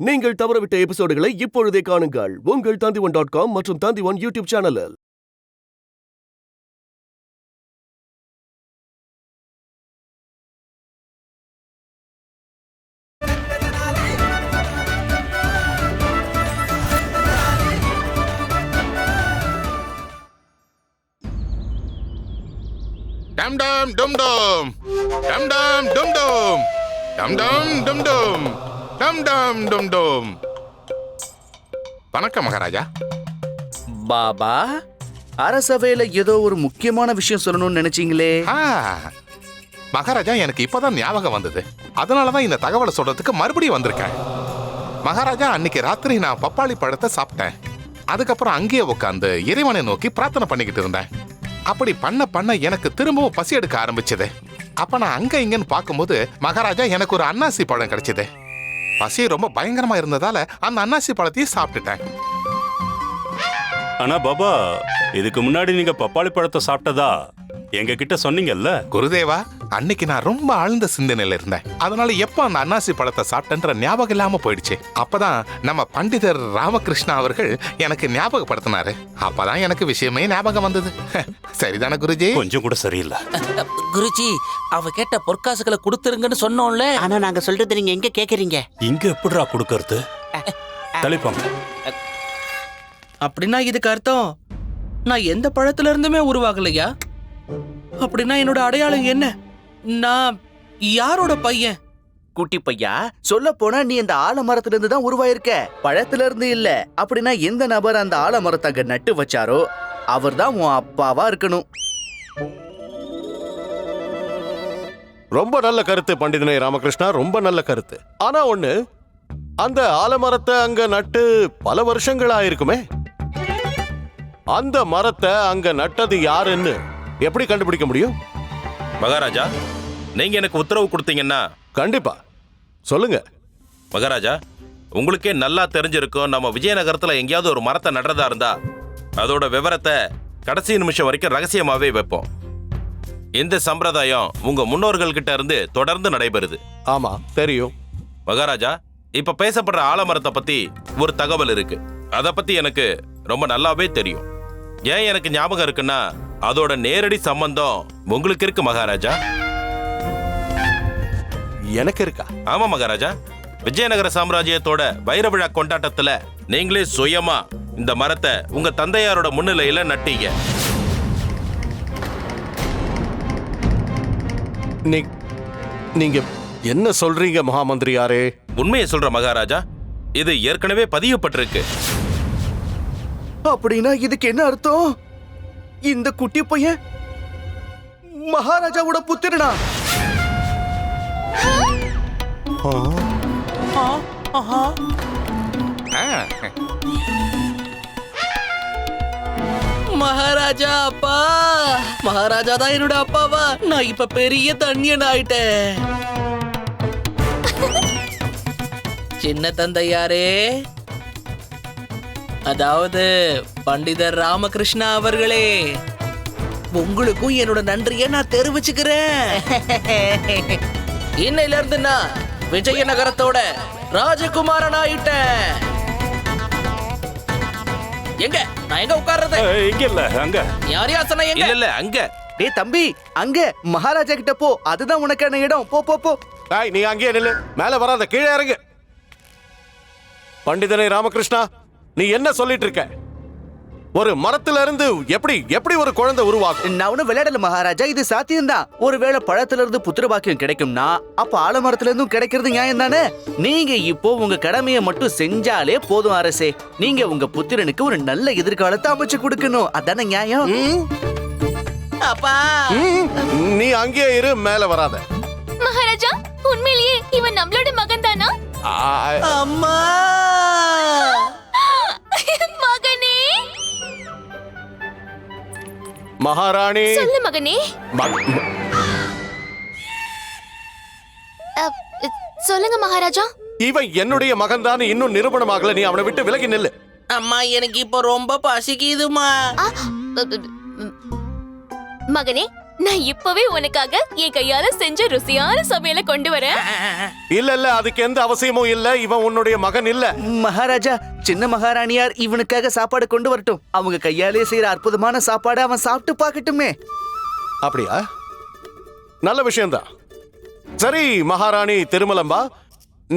நீங்கள் தவறவிட்ட எபிசோடுகளை இப்பொழுதே காணுங்கள் உங்கள் Tandivan.com மற்றும் Tandivan யூடியூப் சேனலில். டம் டம் டும் டும் டம் டம் டும் டும் டம் டம் டும் டும் டம் டம் டும் டும். வணக்கம் மகாராஜா. பாபா, அரசவையில ஏதோ ஒரு முக்கியமான விஷயம் சொல்லணும்னு நினைச்சீங்களே? மகாராஜா, எனக்கு இப்பதான் ஞாபகம் வந்தது. அதனாலதான் இந்த தகவலை சொல்றதுக்கு மறுபடியும் வந்திருக்கேன். மகாராஜா, அன்னைக்கு ராத்திரி நான் பப்பாளி பழத்தை சாப்பிட்டேன். அதுக்கப்புறம் அங்கேயே உட்காந்து இறைவனை நோக்கி பிரார்த்தனை பண்ணிக்கிட்டு இருந்தேன். அப்படி பண்ண எனக்கு திரும்பவும் பசி எடுக்க ஆரம்பிச்சது. அப்ப நான் அங்க இங்கன்னு பார்க்கும்போது மகாராஜா, எனக்கு ஒரு அன்னாசி பழம் கிடைச்சது. பசி ரொம்ப பயங்கரமா இருந்ததால அந்த அன்னாசி பழத்தையும் சாப்பிட்டுட்டேன். ஆனா பாபா, இதுக்கு முன்னாடி நீங்க பப்பாளி பழத்தை சாப்பிட்டதா எங்க கிட்ட சொன்னீங்கல்ல? குருதேவா, அன்னைக்கு நான் ரொம்ப ஆழ்ந்த சிந்தனையில இருந்தேன். அதனால எப்ப அந்த அன்னாசி பழத்தை சாப்பிட்டேன்ற ஞாபகம் இல்லாம போயிடுச்சு. அப்பதான் நம்ம பண்டிதர் ராமகிருஷ்ணா அவர்கள் எனக்கு ஞாபகப்படுத்தினாரு. அப்பதான் எனக்கு விஷயமே ஞாபகம் வந்தது. சரிதானே குருஜி? கொஞ்சம் கூட சரியில்லை குருஜி. அவ கேட்ட பொற்காசுகளை கொடுத்துருங்கன்னு சொன்னோம்ல. ஆனா நாங்க சொல்றது நீங்க எங்க கேக்குறீங்க? இங்க எப்படிடா கொடுக்கறது? தள்ளிப்பாங்க. அப்படின்னா இதுக்கு அர்த்தம் நான் எந்த பழத்துல இருந்துமே உருவாகலையா? அப்படின்னா என்னோட அடையாளம் என்ன? நான் யாரோட பையன்? குட்டி பையா, சொல்ல போனா நீ அந்த ஆலமரத்துல இருந்து தான் உருவாயிருக்க, பழத்துல இருந்து இல்ல. அப்படின்னா எந்த நபர் அந்த ஆலமரத்தை அங்க நட்டு வச்சாரோ அவர் தான் உன் அப்பாவா இருக்கணும். ரொம்ப நல்ல கருத்து பண்டிதனே ராமகிருஷ்ணா, ரொம்ப நல்ல கருத்து. ஆனா ஒண்ணு, அந்த ஆலமரத்தை அங்க நட்டு பல வருஷங்களா இருக்குமே. அந்த மரத்தை அங்க நட்டது யாருன்னு எப்படி கண்டுபிடிக்க முடியும்? மகாராஜா, நீங்க எனக்கு உத்தரவு கொடுத்தீங்கன்னா கண்டிப்பா சொல்லுங்க. மகாராஜா, உங்களுக்கே நல்லா தெரிஞ்சிருக்கும், நம்ம விஜயநகரத்துல எங்கேயாவது ஒரு மரத்தை நடுறதா இருந்தா அதோட விவரத்தை கடைசி நிமிஷம் வரைக்கும் ரகசியமாவே வைப்போம். இந்த சம்பிரதாயம் உங்க முன்னோர்கள் கிட்ட இருந்து தொடர்ந்து நடைபெறுது. ஆமா, தெரியும் மகாராஜா. இப்ப பேசப்படுற ஆலமரத்தை பத்தி ஒரு தகவல் இருக்கு. அதை பத்தி எனக்கு ரொம்ப நல்லாவே தெரியும். ஏன் எனக்கு ஞாபகம் இருக்குன்னா அதோட நேரடி சம்பந்தம் உங்களுக்கு இருக்கு மகாராஜா. எனக்கு இருக்கா? ஆமா மகாராஜா. விஜயநகர சாம்ராஜ்யத்தோட வைர விழா கொண்டாட்டத்துல நீங்களே சுயமா இந்த மரத்தை உங்க தந்தையாரோட முன்னிலையில நட்டீங்க. நீங்க என்ன சொல்றீங்க மகாமந்திரியாரே? உண்மையை சொல்ற மகாராஜா, இது ஏற்கனவே பதியப்பட்டிருக்கு. அப்படின்னா இதுக்கு என்ன அர்த்தம்? இந்த குட்டி பையன் மகாராஜாவோட புத்திரனா? மகாராஜா அப்பா, மகாராஜா தான் என்னோட அப்பாவா? நான் இப்ப பெரிய தண்ணியன் ஆயிட்டேன். சின்ன தந்தையாரே, அதாவது பண்டிதர் ராமகிருஷ்ணா அவர்களே, உங்களுக்கும் என்னோட நன்றியை நான் தெரிவிச்சுக்கிறேன். இன்னையில இருந்து நான் விஜயநகரத்தோட ராஜகுமாரன் ஆயிட்டேன். எங்க நான் எங்க உட்கார்றது? இங்க இல்ல, அங்க. யாரியாசனம் எங்க? இல்ல அங்க. டேய் தம்பி, அங்க மகாராஜா கிட்ட போ, அதுதான் உனக்கான இடம். போ போ போ. நீ அங்கேயே நில்லு, மேல வராத, கீழே இறங்கு. பண்டிதனே ராமகிருஷ்ணா, நீ என்ன சொல்லிட்டு இருக்க? ஒரு மரத்துல இருந்து எப்படி ஒரு குழந்தை உருவாகும்? நான் ஒன்னும் விளையாடல மகாராஜா, இது சாத்தியம்தான். ஒருவேளை பழத்துல இருந்து புத்திர பாக்கியம் கிடைக்கும்னா அப்ப ஆலமரத்துல இருந்தும் கிடைக்கிறது நியாயம் தானே? நீங்க இப்போ உங்க கடமையை மட்டும் செஞ்சாலே போதும் அரசே. நீங்க உங்க புத்திரனுக்கு ஒரு நல்ல எதிர்காலத்தை அமைச்சு கொடுக்கணும், அதானே நியாயம்? அப்பா, நீ அங்கேயே இரு, மேல வராத. மகாராஜா, உண்மையிலேயே இவன் நம்மளோட மகன் தானா? அம்மா, மகனே. மகாராணி. சொல்லு மகனே. சொல்லுங்க மகாராஜா. இவன் என்னுடைய மகன் தான், இன்னும் நிரூபணமாகல. நீ அவனை விட்டு விலகி நில்லு. அம்மா, எனக்கு இப்போ ரொம்ப பசிக்குதுமா. மகனே, நான் இப்பவே உனக்காக என் கையால செஞ்ச ருசியான சமையல கொண்டு வரேன். இல்ல அதுக்கு எந்த அவசியமும் இல்ல. இவன் உன்னுடைய மகன் இல்ல. மகாராஜா, சின்ன மகாராணியார் இவனுக்காக சாப்பாடு கொண்டு வரட்டும். அவங்க கையாலே செய்யற அற்புதமான சாப்பாடு அவன் சாப்பிட்டு பார்க்கட்டுமே. அப்படியா? நல்ல விஷயம்தான். சரி மகாராணி திருமலம்பா,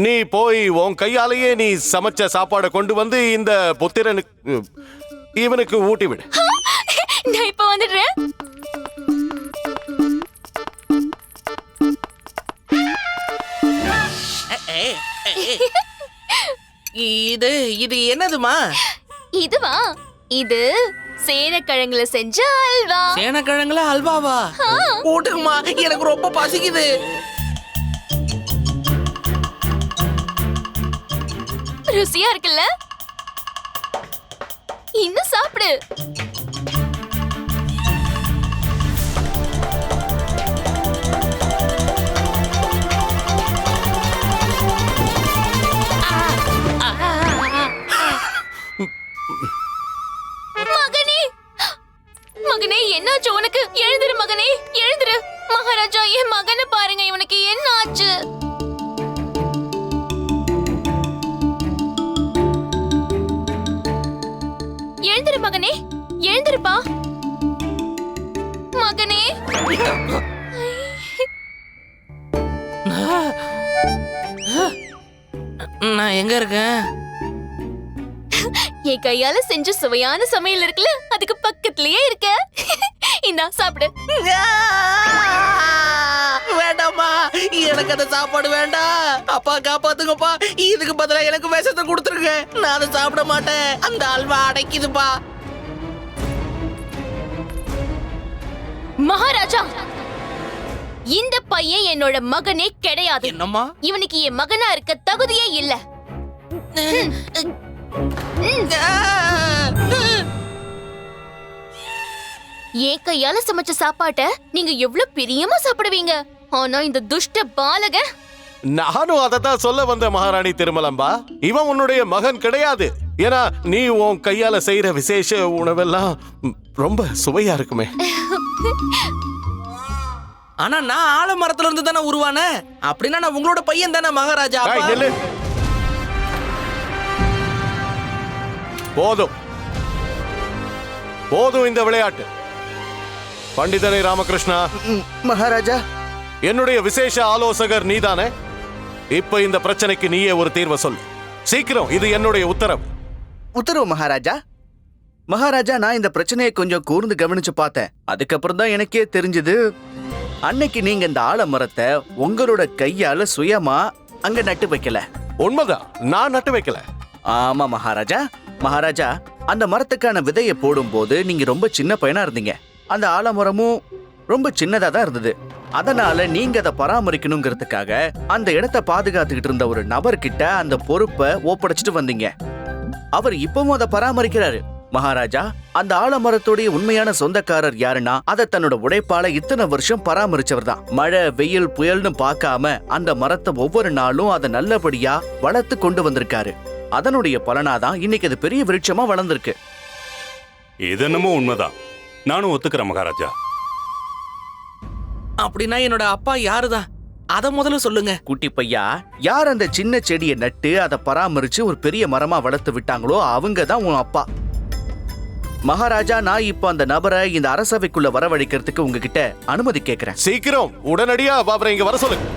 நீ போய் உன் கையாலேயே நீ சமைச்ச சாப்பாடை கொண்டு வந்து இந்த புத்திரனுக்கு இவனுக்கு ஊட்டி விடு. நான் இப்ப வந்துடுறேன். இது இது என்னதுமா? இதுவா? இது சேனக்கிழங்குல செஞ்ச அல்வா. சேனக்கிழங்குல அல்வாவா? போட்டுக்குமா, எனக்கு ரொம்ப பசிக்குது. ருசியா இருக்குல்ல? இன்னும் சாப்பிடு. மகனே, மகனே என்னாச்சு உனக்கு? எழுந்திரு மகனே, எழுந்திரு. மகாராஜா, என் மகனை பாருங்க, இவனுக்கு என்ன ஆச்சு? எழுந்திரு மகனே, எழுந்திருப்பா. மகனே, நான் எங்க இருக்கேன்? என் கையால செஞ்ச சுவையான சமையல் இருக்குல்ல, அதுக்கு பக்கத்துலயே இருக்க. இந்தா சாப்பிடு. வேண்டாமா, எனக்கு அந்த சாப்பாடு வேண்டாம். அப்பா காப்பாத்துங்கப்பா. இதுக்கு பதிலா எனக்கு விஷத்தை கொடுத்துருங்க. நான் அதை சாப்பிட மாட்டேன். அந்த அல்வா அடைக்குதுப்பா. மகாராஜா, இந்த பையன் என்னோட மகனே கிடையாது. என்னம்மா? இவனுக்கு என் மகனா இருக்க தகுதியே இல்ல. என் கையால சமைச்ச சாப்பாட்ட நீங்க எவ்வளவு பிரியமா சாப்பிடுவீங்க. ஆனா இந்த துஷ்ட பாலக. நானும் அதை தான் சொல்ல வந்த மகாராணி திருமலம்பா. இவன் உன்னுடைய மகன் கிடையாது. ஏன்னா நீ உன் கையால செய்யற விசேஷ உணவெல்லாம் ரொம்ப சுவையா இருக்குமே. ஆனா நான் ஆலமரத்துல இருந்து தானே உருவானேன். அப்படின்னா நான் உங்களோட பையன் தானே மகாராஜா. ஏய், நில்லு. போதும் போதும் இந்த விளையாட்டு. பண்டிதனை ராமகிருஷ்ணா, மகாராஜா, என்னுடைய விசேஷ ஆலோசகர் நீதானே? இப்ப இந்த பிரச்சனைக்கு நீயே ஒரு தீர்வை சொல்லு. சீக்கிரம், இது என்னுடைய உத்தரவு. உத்தரவு மகாராஜா. மகாராஜா, நான் இந்த பிரச்சனையை கொஞ்சம் கூர்ந்து கவனிச்சு பார்த்தேன். அதுக்கப்புறம் தான் எனக்கே தெரிஞ்சது, அன்னைக்கு நீங்க இந்த ஆலமரத்தை உங்களோட கையால சுயமா அங்க நட்டு வைக்கல. உண்மைதான், நான் நட்டு வைக்கல. ஆமா மகாராஜா. மகாராஜா, அந்த மரத்துக்கான விதையை போடும்போது நீங்க ரொம்ப சின்ன பையனா இருந்தீங்க. அந்த ஆலமரமும் ரொம்ப சின்னதா தான் இருந்தது. அதனால நீங்க அதை பராமரிக்கணுங்கிறதுக்காக அந்த இடத்தை பாதுகாத்துக்கிட்டு இருந்த ஒரு நபர்கிட்ட அந்த பொறுப்பை ஒப்படைச்சிட்டு வந்தீங்க. அவர் இப்பவும் அதை பராமரிக்கிறாரு. மகாராஜா, அந்த ஆலமரத்துடைய உண்மையான சொந்தக்காரர் யாருன்னா, அதை தன்னோட உழைப்பால இத்தனை வருஷம் பராமரிச்சவர் தான். மழை வெயில் புயல்னு பார்க்காம அந்த மரத்தை ஒவ்வொரு நாளும் அதை நல்லபடியா வளர்த்து கொண்டு வந்திருக்காரு. அதனுடைய பலனாதான் இன்னைக்கு அது பெரிய விருட்சமா வளர்ந்திருக்கு. இது என்னமோ உண்மைதான், நானும் ஒத்துக்கிறேன் மகாராஜா. அப்படின்னா என்னோட அப்பா யாருதான்? அத முதல்ல சொல்லுங்க. குட்டி பையா, யார் அந்த சின்ன செடியை நட்டு அதை பராமரிச்சு ஒரு பெரிய மரமா வளர்த்து விட்டாங்களோ அவங்க தான் உன் அப்பா. மகாராஜா, நான் இப்ப அந்த நபரை இந்த அரசவைக்குள்ள வரவழைக்கிறதுக்கு உங்ககிட்ட அனுமதி கேட்கிறேன். சீக்கிரம், உடனடியா அவரை இங்க வர சொல்லுங்க.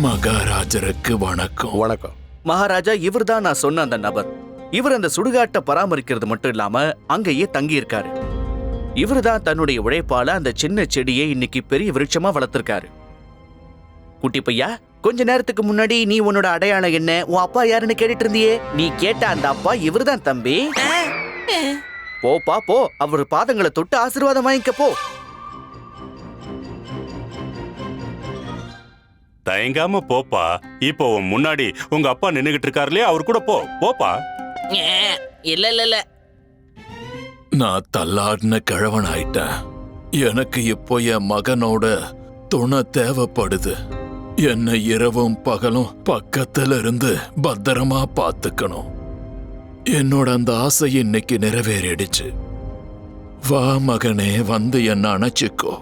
மகாராஜருக்கு வணக்கம். வணக்கம் மகாராஜா, இவர்தான் நான் சொன்ன அந்த நபர். இவர் அந்த சுடுகாட்டை பராமரிக்கிறது மட்டும் இல்லாம அங்கேயே தங்கி இருக்காரு. இவர்தான் தன்னுடைய உழைப்பால அந்த சின்ன செடியை இன்னைக்கு பெரிய விருட்சமா வளர்த்திருக்காரு. குட்டி பையா, கொஞ்ச நேரத்துக்கு முன்னாடி நீ உன்னோட அடையாளம் என்ன, உன் அப்பா யாருன்னு கேட்டுட்டு இருந்தியே. நீ கேட்ட அந்த அப்பா இவர்தான் தம்பி. போப்பா போ, அவர் பாதங்களை தொட்டு ஆசீர்வாதம் வாங்கிக்க போ. தயங்காம போப்பா. இப்போ உன் முன்னாடி உங்க அப்பா நின்னுகிட்டு இருக்காருலே, அவர் கூட போ. போப்பா. இல்ல இல்ல இல்ல. நான் தள்ளாடின கிழவன் ஆயிட்டேன். எனக்கு இப்போ என் மகனோட துணை தேவைப்படுது. என்னை இரவும் பகலும் பக்கத்துல இருந்து பத்திரமா பார்த்துக்கணும். என்னோட அந்த ஆசை இன்னைக்கு நிறைவேறிடுச்சு. வா மகனே, வந்து என்ன அணைச்சிக்கோ.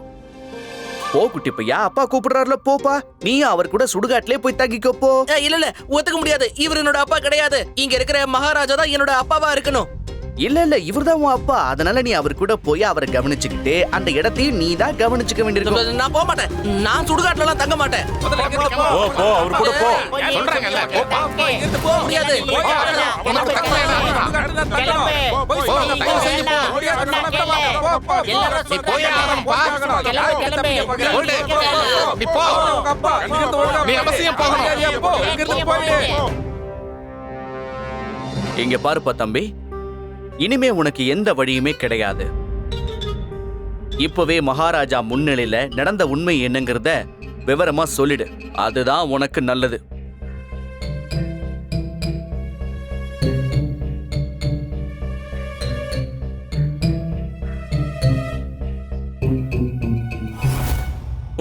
போ குட்டி பையா, அப்பா கூப்பிடுறாருல, போப்பா. நீயும் அவர் கூட சுடுகாட்டிலே போய் தங்கிக்கோ போ. இல்ல ஒத்துக்க முடியாது. இவர் என்னோட அப்பா கிடையாது. இங்க இருக்கிற மகாராஜா தான் என்னோட அப்பாவா இருக்கணும். இல்ல இவர்தான் உன் அப்பா. அதனால நீ அவர் கூட போய் அவரை கவனிச்சுக்கிட்டு அந்த இடத்தையும் நீ தான் கவனிச்சுக்க வேண்டியிருக்கும். நான் போக மாட்டேன். நான் சுடுகாட்டுல எல்லாம் தங்க மாட்டேன். போ போ, அவர் கூட போ. சொல்றாங்கல்ல, போப்பா. இங்கிருந்து போக முடியாது. உனக்கு தகுதி வேணாம். தயவு செஞ்சு போ. நீ போய் ஆகணும்பா. ஓடு. நீ போ. நீ அவசியம் போகணும். இங்க பாருப்பா தம்பி, இனிமே உனக்கு எந்த வழியுமே கிடையாது. இப்பவே மகாராஜா முன்னிலையில நடந்த உண்மை என்னங்கிறத விவரமா சொல்லிடு. அதுதான் உனக்கு நல்லது.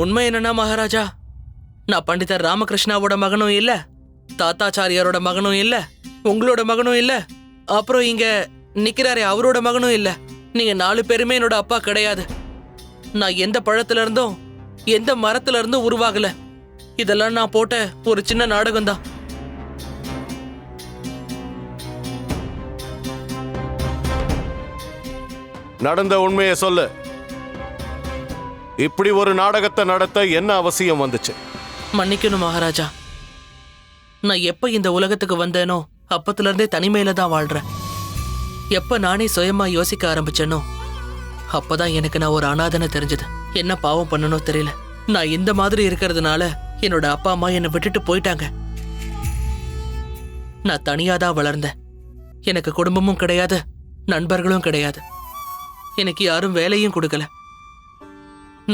உண்மை என்னன்னா மகாராஜா, நான் பண்டிதர் ராமகிருஷ்ணாவோட மகனும் இல்ல, தாத்தாச்சாரியாரோட மகனும் இல்ல, உங்களோட மகனும் இல்ல, அப்புறம் இங்க நிக்கிறாரே அவரோட மகனும் இல்ல. நீங்க 4 பேருமே என்னோட அப்பா கிடையாது. நான் எந்த பழத்துல இருந்தும் எந்த மரத்துல இருந்தும் உருவாகல. இதெல்லாம் நான் போட்ட ஒரு சின்ன நாடகம் தான். நடந்த உண்மையை சொல்லு. இப்படி ஒரு நாடகத்தை நடத்த என்ன அவசியம் வந்துச்சு? மன்னிக்கணும் மகாராஜா, நான் எப்ப இந்த உலகத்துக்கு வந்தேனோ அப்பத்துல இருந்தே தனிமையில தான் வாழ்றேன். எப்ப நானே சுயமா யோசிக்க ஆரம்பிச்சேனோ அப்பதான் எனக்கு நான் ஒரு அனாதனை தெரிஞ்சது. என்ன பாவம் பண்ணணும் தெரியல. நான் இந்த மாதிரி இருக்கிறதுனால என்னோட அப்பா அம்மா என்னை விட்டுட்டு போயிட்டாங்க. நான் தனியாதான் வளர்ந்தேன். எனக்கு குடும்பமும் கிடையாது, நண்பர்களும் கிடையாது. எனக்கு யாரும் வேலையும் கொடுக்கல.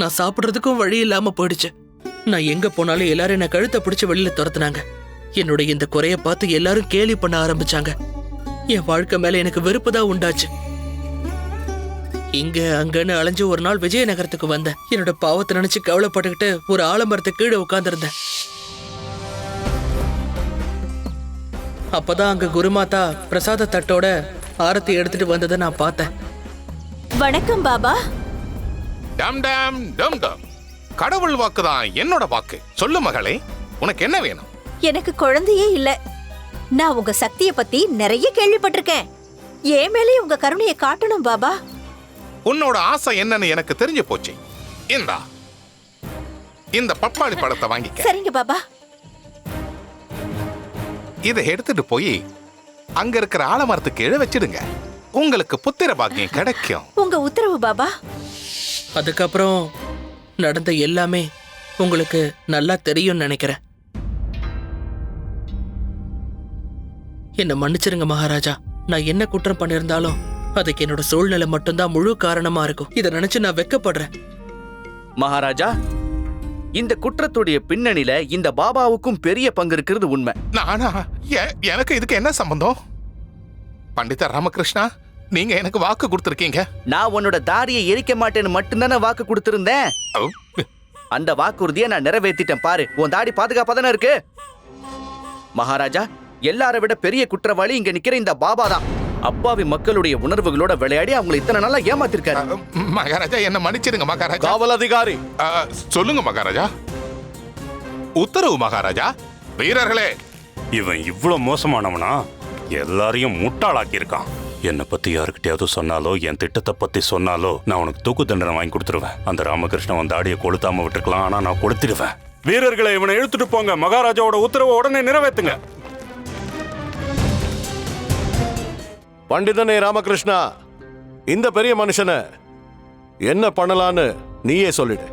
நான் சாப்பிடுறதுக்கும் வழி இல்லாம போயிடுச்சு. நான் எங்க போனாலும் எல்லாரும் என்ன கழுத்தை பிடிச்சு வெளியில துரத்துனாங்க. என்னுடைய இந்த குறைய பார்த்து எல்லாரும் கேலி பண்ண ஆரம்பிச்சாங்க. என் வாழ்க்கை மேல எனக்கு வெறுப்பு தான் உண்டாச்சு. இங்க அங்கன்னு அலைஞ்சு ஒரு நாள் விஜயநகரத்துக்கு வந்தேன். என்னோட பாவத்தை நினைச்சு கவலைப்பட்டுக்கிட்டு ஒரு ஆலமரத்தை கீழே உட்கார்ந்திருந்தேன். அப்பதான் அங்க குருமாதா பிரசாத தட்டோட ஆரத்தி எடுத்துட்டு வந்ததை நான் பார்த்தேன். வணக்கம் பாபா. டம் டம் டம் டம். கடவுள் வாக்குதான் என்னோட வாக்கு. சொல்லு மகளே, உனக்கு என்ன வேணும்? எனக்கு குழந்தையே இல்ல. நான் உங்க சக்திய பத்தி நிறைய கேள்விப்பட்டிருக்கேன். ஏன் மேலே உங்க கருணையை காட்டணும் பாபா. உன்னோட ஆசை என்னன்னு எனக்கு தெரிஞ்சு போச்சு. இந்த பப்பாளி பழத்தை வாங்கிக்க. சரிங்க பாபா. இதை எடுத்துட்டு போய் அங்க இருக்கிற ஆலமரத்துக்கு கீழே வச்சிடுங்க. உங்களுக்கு புத்திர பாக்கியம் கிடைக்கும். உங்க உத்தரவு பாபா. அதுக்கப்புறம் நடந்த எல்லாமே உங்களுக்கு நல்லா தெரியும்னு நினைக்கிறேன். என்ன மன்னிச்சிருங்க மகாராஜா. நான் என்ன குற்றம் பண்ணிருந்தாலும் அதுக்கு என்னோட சூழ்நிலை மட்டும்தான் முழு காரணமா இருக்கும். இதை நினைச்சு நான் வெட்கப்படுறேன். மகாராஜா, இந்த குற்றத்துடைய பின்னணியில இந்த பாபாவுக்கும் பெரிய பங்கு இருக்கிறது உண்மை. நானா? எனக்கு இதுக்கு என்ன சம்பந்தம்? பண்டித ராமகிருஷ்ணா, நீங்க எனக்கு வாக்கு கொடுத்திருக்கீங்க. நான் உன்னோட தாடியை எரிக்க மாட்டேன்னு மட்டும்தானே வாக்கு கொடுத்திருந்தேன். அந்த வாக்குறுதியை நான் நிறைவேற்றிட்டேன். பாரு, உன் தாடி பாதுகாப்பா தானே இருக்கு. மகாராஜா, எல்லாரை விட பெரிய குற்றவாளி இங்க நிக்கிற இந்த பாபா தான். அப்பாவி மக்களுடைய உணர்வுகளோட விளையாடி அவங்களை இத்தனை நாளா ஏமாத்திருக்காரு. மகாராஜா, என்ன மன்னிச்சிருங்க மகாராஜா. காவல் அதிகாரி, சொல்லுங்க மகாராஜா. உத்தரவு மகாராஜா. வீரர்களே, இவன் இவ்வளவு மோசமானவனா? எல்லாரையும் முட்டாளாக்கி இருக்கான். என்னை பத்தி யாருக்கிட்டையாவது சொன்னாலோ என் திட்டத்தை பத்தி சொன்னாலோ நான் உனக்கு தூக்கு தண்டனை வாங்கி கொடுத்துருவேன். அந்த ராமகிருஷ்ணன் வந்து தாடியை கொளுத்தாம விட்டுருக்கலாம், ஆனா நான் கொளுத்திடுவேன். வீரர்களை இவனை இழுத்துட்டு போங்க. மகாராஜாவோட உத்தரவை உடனே நிறைவேற்றுங்க. பண்டிதனே ராமகிருஷ்ணா, இந்த பெரிய மனுஷனை என்ன பண்ணலான்னு நீயே சொல்லிடு.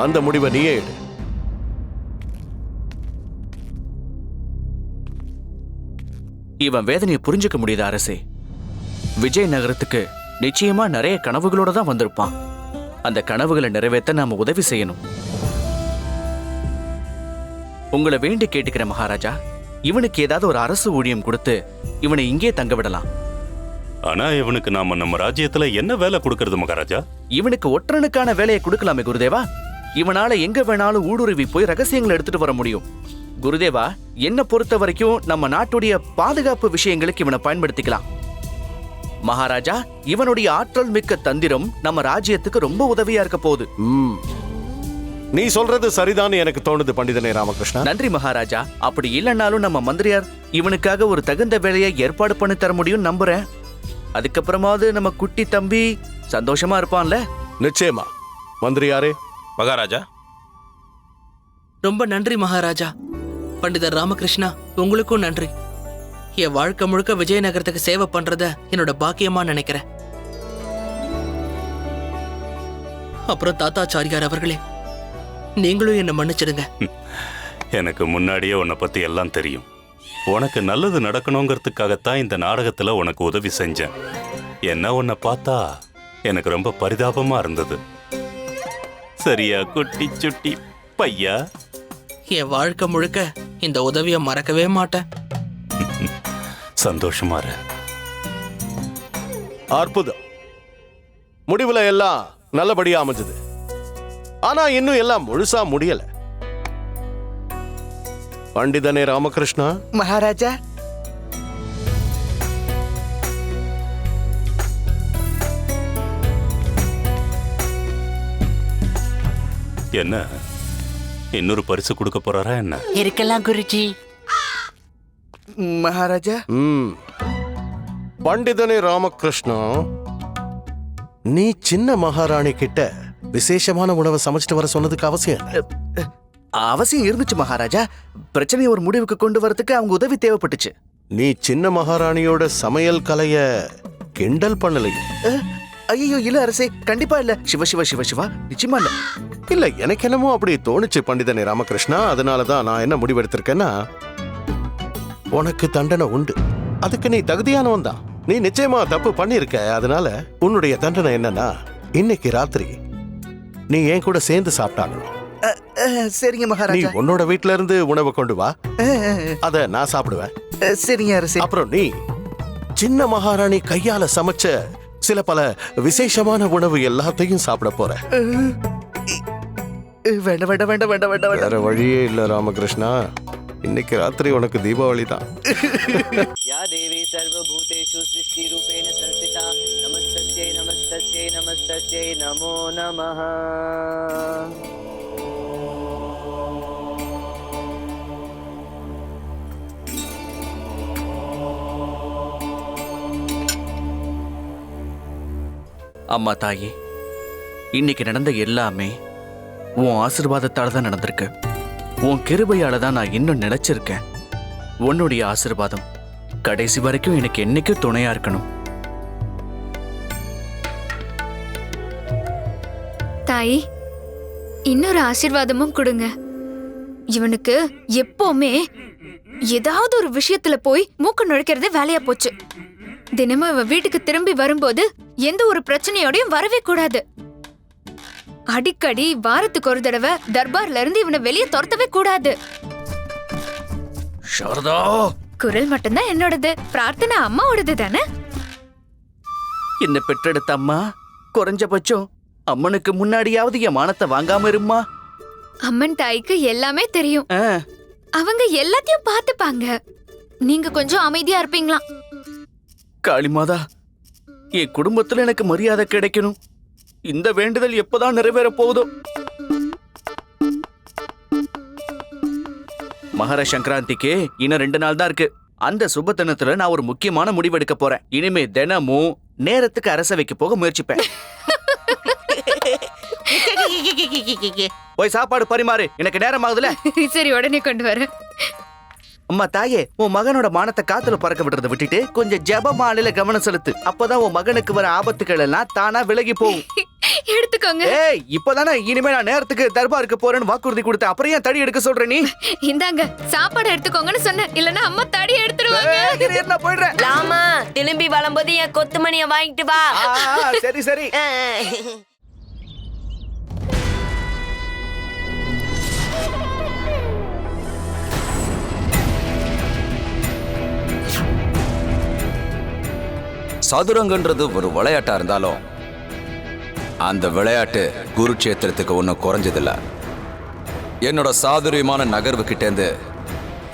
அந்த முடிவை நீயே எடு. இவன் வேதனையை புரிஞ்சுக்க முடியுது அரசே. விஜயநகரத்துக்கு நிச்சயமா நிறைய கனவுகளோட தான் வந்திருப்பான். அந்த கனவுகளை நிறைவேற்ற நாம உதவி செய்யணும். உங்களை வேண்டி கேட்டுக்கிற மகாராஜா, இவனுக்கு ஏதாவது ஒரு அரசு ஊழியம் கொடுத்து இவனை இங்கே தங்க விடலாம். ஆனா இவனுக்கு நாம நம்ம ராஜ்யத்துல என்ன வேலை கொடுக்கறது மகாராஜா? இவனுக்கு ஒற்றனுக்கான வேலையை கொடுக்கலாமே குருதேவா. இவனால எங்க வேணாலும் ஊடுருவி போய் ரகசியங்களை எடுத்துட்டு வர முடியும். குருதேவா, என்ன பொறுத்த வரைக்கும் நம்ம நாட்டுடைய பாதுகாப்பு விஷயங்களுக்கு இவனை பயன்படுத்திக்கலாம். மகாராஜா, இவனுடைய ஆற்றல் மிக்க தந்திரம் நம்ம ராஜ்யத்துக்கு ரொம்ப உதவியா இருக்க போகுது. நீ சொல்றது சரிதான் எனக்கு தோணுது பண்டிதனே ராமகிருஷ்ணா. நன்றி மகாராஜா. அப்படி இல்லைன்னாலும் நம்ம மந்திரியார் இவனுக்காக ஒரு தகுந்த வேலையை ஏற்பாடு பண்ணி தர முடியும் நம்புறேன். அதுக்கப்புறமாவது நம்ம குட்டி தம்பி சந்தோஷமா இருப்பான்ல. நிச்சயமா. மந்திரியாரே. மகாராஜா, ரொம்ப நன்றி மகாராஜா. பண்டிதர் ராமகிருஷ்ணா, உங்களுக்கும் நன்றி. என் வாழ்க்கை முழுக்க விஜயநகரத்துக்கு சேவை பண்றத என்னோட பாக்கியமா நினைக்கிறேன். அப்புறம் தாத்தாச்சாரியார் அவர்களே, நீங்களும் என்ன மன்னிச்சிடுங்க. எனக்கு முன்னாடியே உன்னை பத்தி எல்லாம் தெரியும். உனக்கு நல்லது நடக்கணுங்கிறதுக்காகத்தான் இந்த நாடகத்துல உனக்கு உதவி செஞ்சேன். என்ன உன்னை பார்த்தா எனக்கு ரொம்ப பரிதாபமா இருந்தது. சரியா குட்டி சுட்டி பையா? என் வாழ்க்கை முழுக்க இந்த உதவியை மறக்கவே மாட்டேன். சந்தோஷமா இரு. அற்புதம். முடிவுல எல்லாம் நல்லபடியா அமைஞ்சது. ஆனா இன்னும் எல்லாம் முழுசா முடியல. பண்டிதனே ராமகிருஷ்ணா. மகாராஜா, என்ன இன்னொரு பரிசு கொடுக்க போறாரா என்ன? இருக்கலாம் குருஜி. மகாராஜா, பண்டிதனே ராமகிருஷ்ணா, நீ சின்ன மகாராணி கிட்ட விசேஷமான உணவை சமைச்சிட்டு வர சொன்னதுக்கு அவசியம் என்ன? அவசியம் இருந்துச்சு மகாராஜா. பிரச்சனையை ஒரு முடிவுக்கு கொண்டு வரதுக்கு அவங்க உதவி தேவைப்பட்டுச்சு. நீ சின்ன மகாராணியோட சமையல் கலைய கிண்டல் பண்ணலையே? ஐயோ இல்ல அரசே, கண்டிப்பா இல்ல. சிவ சிவ சிவ சிவா, நிச்சயமா இல்ல. இல்ல, எனக்கு என்னமோ அப்படி தோணுச்சு பண்டிதனே ராமகிருஷ்ணா. அதனாலதான் நான் என்ன முடிவெடுத்திருக்கேன்னா, உனக்கு தண்டனை உண்டு. அதுக்கு நீ தகுதியானவன் தான். நீ நிச்சயமா தப்பு பண்ணிருக்க. அதனால உன்னுடைய தண்டனை என்னன்னா, இன்னைக்கு ராத்திரி நீ என் கூட சேர்ந்து சாப்பிட்டாகணும். சரிங்க நீ மகாராஜா. உன்னோட வீட்ல இருந்து உணவை கொண்டு வா, அத நான் சாப்பிடுவேன். சரிங்க அரசே. அப்புறம் நீ சின்ன மகாராணி கையால சமைச்ச சில பல விசேஷமான உணவு எல்லாத்தையும் சாப்பிட போற. வேண்டாம் வேண்டாம் வேண்டாம் வேண்டாம் வேண்டாம். வேற வழியே இல்ல ராமகிருஷ்ணா. இன்னைக்கு ராத்திரி உனக்கு தீபாவளி தான். யா தேவி சர்வபூதேஷு சிருஷ்டி ரூபேண சம்ஸ்திதா நமஸ்தஸ்யை நமஸ்தஸ்யை நமஸ்தஸ்யை நமோ நமஹ. அம்மா தாயே, இன்னைக்கு நடந்த எல்லாமே உன் ஆசீர்வாதத்தால தான் நடந்திருக்கு. உன் கிருபையால தான் நான் இன்னும் நிலைச்சிருக்கேன். உன்னுடைய ஆசீர்வாதம் கடைசி வரைக்கும் எனக்கு என்னைக்கும் துணையா இருக்கணும். தாயி, இன்னொரு ஆசீர்வாதமும் கொடுங்க. இவனுக்கு எப்பவுமே ஏதாவது ஒரு விஷயத்துல போய் மூக்க நுழைக்கிறதே வேலையா போச்சு. தினமும் இவன் வீட்டுக்கு திரும்பி வரும்போது எந்த ஒரு பிரச்சனையோடையும் வரவே கூடாது. அடிக்கடி வாரத்துக்கு ஒரு தடவை தர்பார்ல இருந்து இவனை வெளியே துரத்தவே கூடாது. சாரதா, குரல் மட்டும்தான் என்னோடது, பிரார்த்தனை அம்மாவோடது தானே. என்ன பெற்றெடுத்த அம்மா, குறைஞ்சபட்சம் அம்மனுக்கு முன்னாடியாவது என் மானத்தை வாங்காம இருமா. அம்மன் தாய்க்கு எல்லாமே தெரியும். அவங்க எல்லாத்தையும் பார்த்துப்பாங்க. நீங்க கொஞ்சம் அமைதியா இருப்பீங்களா? காளிமாதா, என் குடும்பத்துல எனக்கு மரியாதை கிடைக்கணும். இந்த வேண்டுதல் எப்பதான் நிறைவேற போகுதோ. மகர சங்கராந்திக்கு இன்னும் 2 நாள் தான் இருக்கு. அந்த சுபத்தினத்துல நான் ஒரு முக்கியமான முடிவு எடுக்க போறேன். இனிமே தினமும் நேரத்துக்கு அரசவைக்கு போக முயற்சிப்பேன். போய் சாப்பாடு பரிமாறு, எனக்கு நேரம் ஆகுதுல. சரி, உடனே கொண்டு வரேன். அம்மா தாயே, உன் மகனோட மானத்தை காத்துல பறக்க விடுறத விட்டுட்டு கொஞ்சம் ஜெப மாலையில கவனம் செலுத்து. அப்பதான் உன் மகனுக்கு வர ஆபத்துக்கள் எல்லாம் தானா விலகி போகும். எடுத்துக்கோங்க. ஏய், இப்பதானே இனிமே நான் நேரத்துக்கு தர்பாருக்கு போறேன்னு வாக்குறுதி கொடுத்தேன். அப்புறம் ஏன் தடி எடுக்க சொல்ற நீ? இந்தாங்க சாப்பாடு எடுத்துக்கோங்கன்னு சொன்னேன். இல்லன்னா அம்மா தடி எடுத்துருவாங்க. நான் போயிடுறேன். லாமா, திரும்பி வரும்போது என் கொத்துமணியை வாங்கிட்டு வா. சரி சரி. சதுரங்கன்றது ஒரு விளையாட்டா இருந்தாலும் அந்த விளையாட்டு குருட்சேத்திரத்துக்கு ஒன்றும் குறைஞ்சதில்ல. என்னோட சாதுரியமான நகர்வு கிட்டேந்து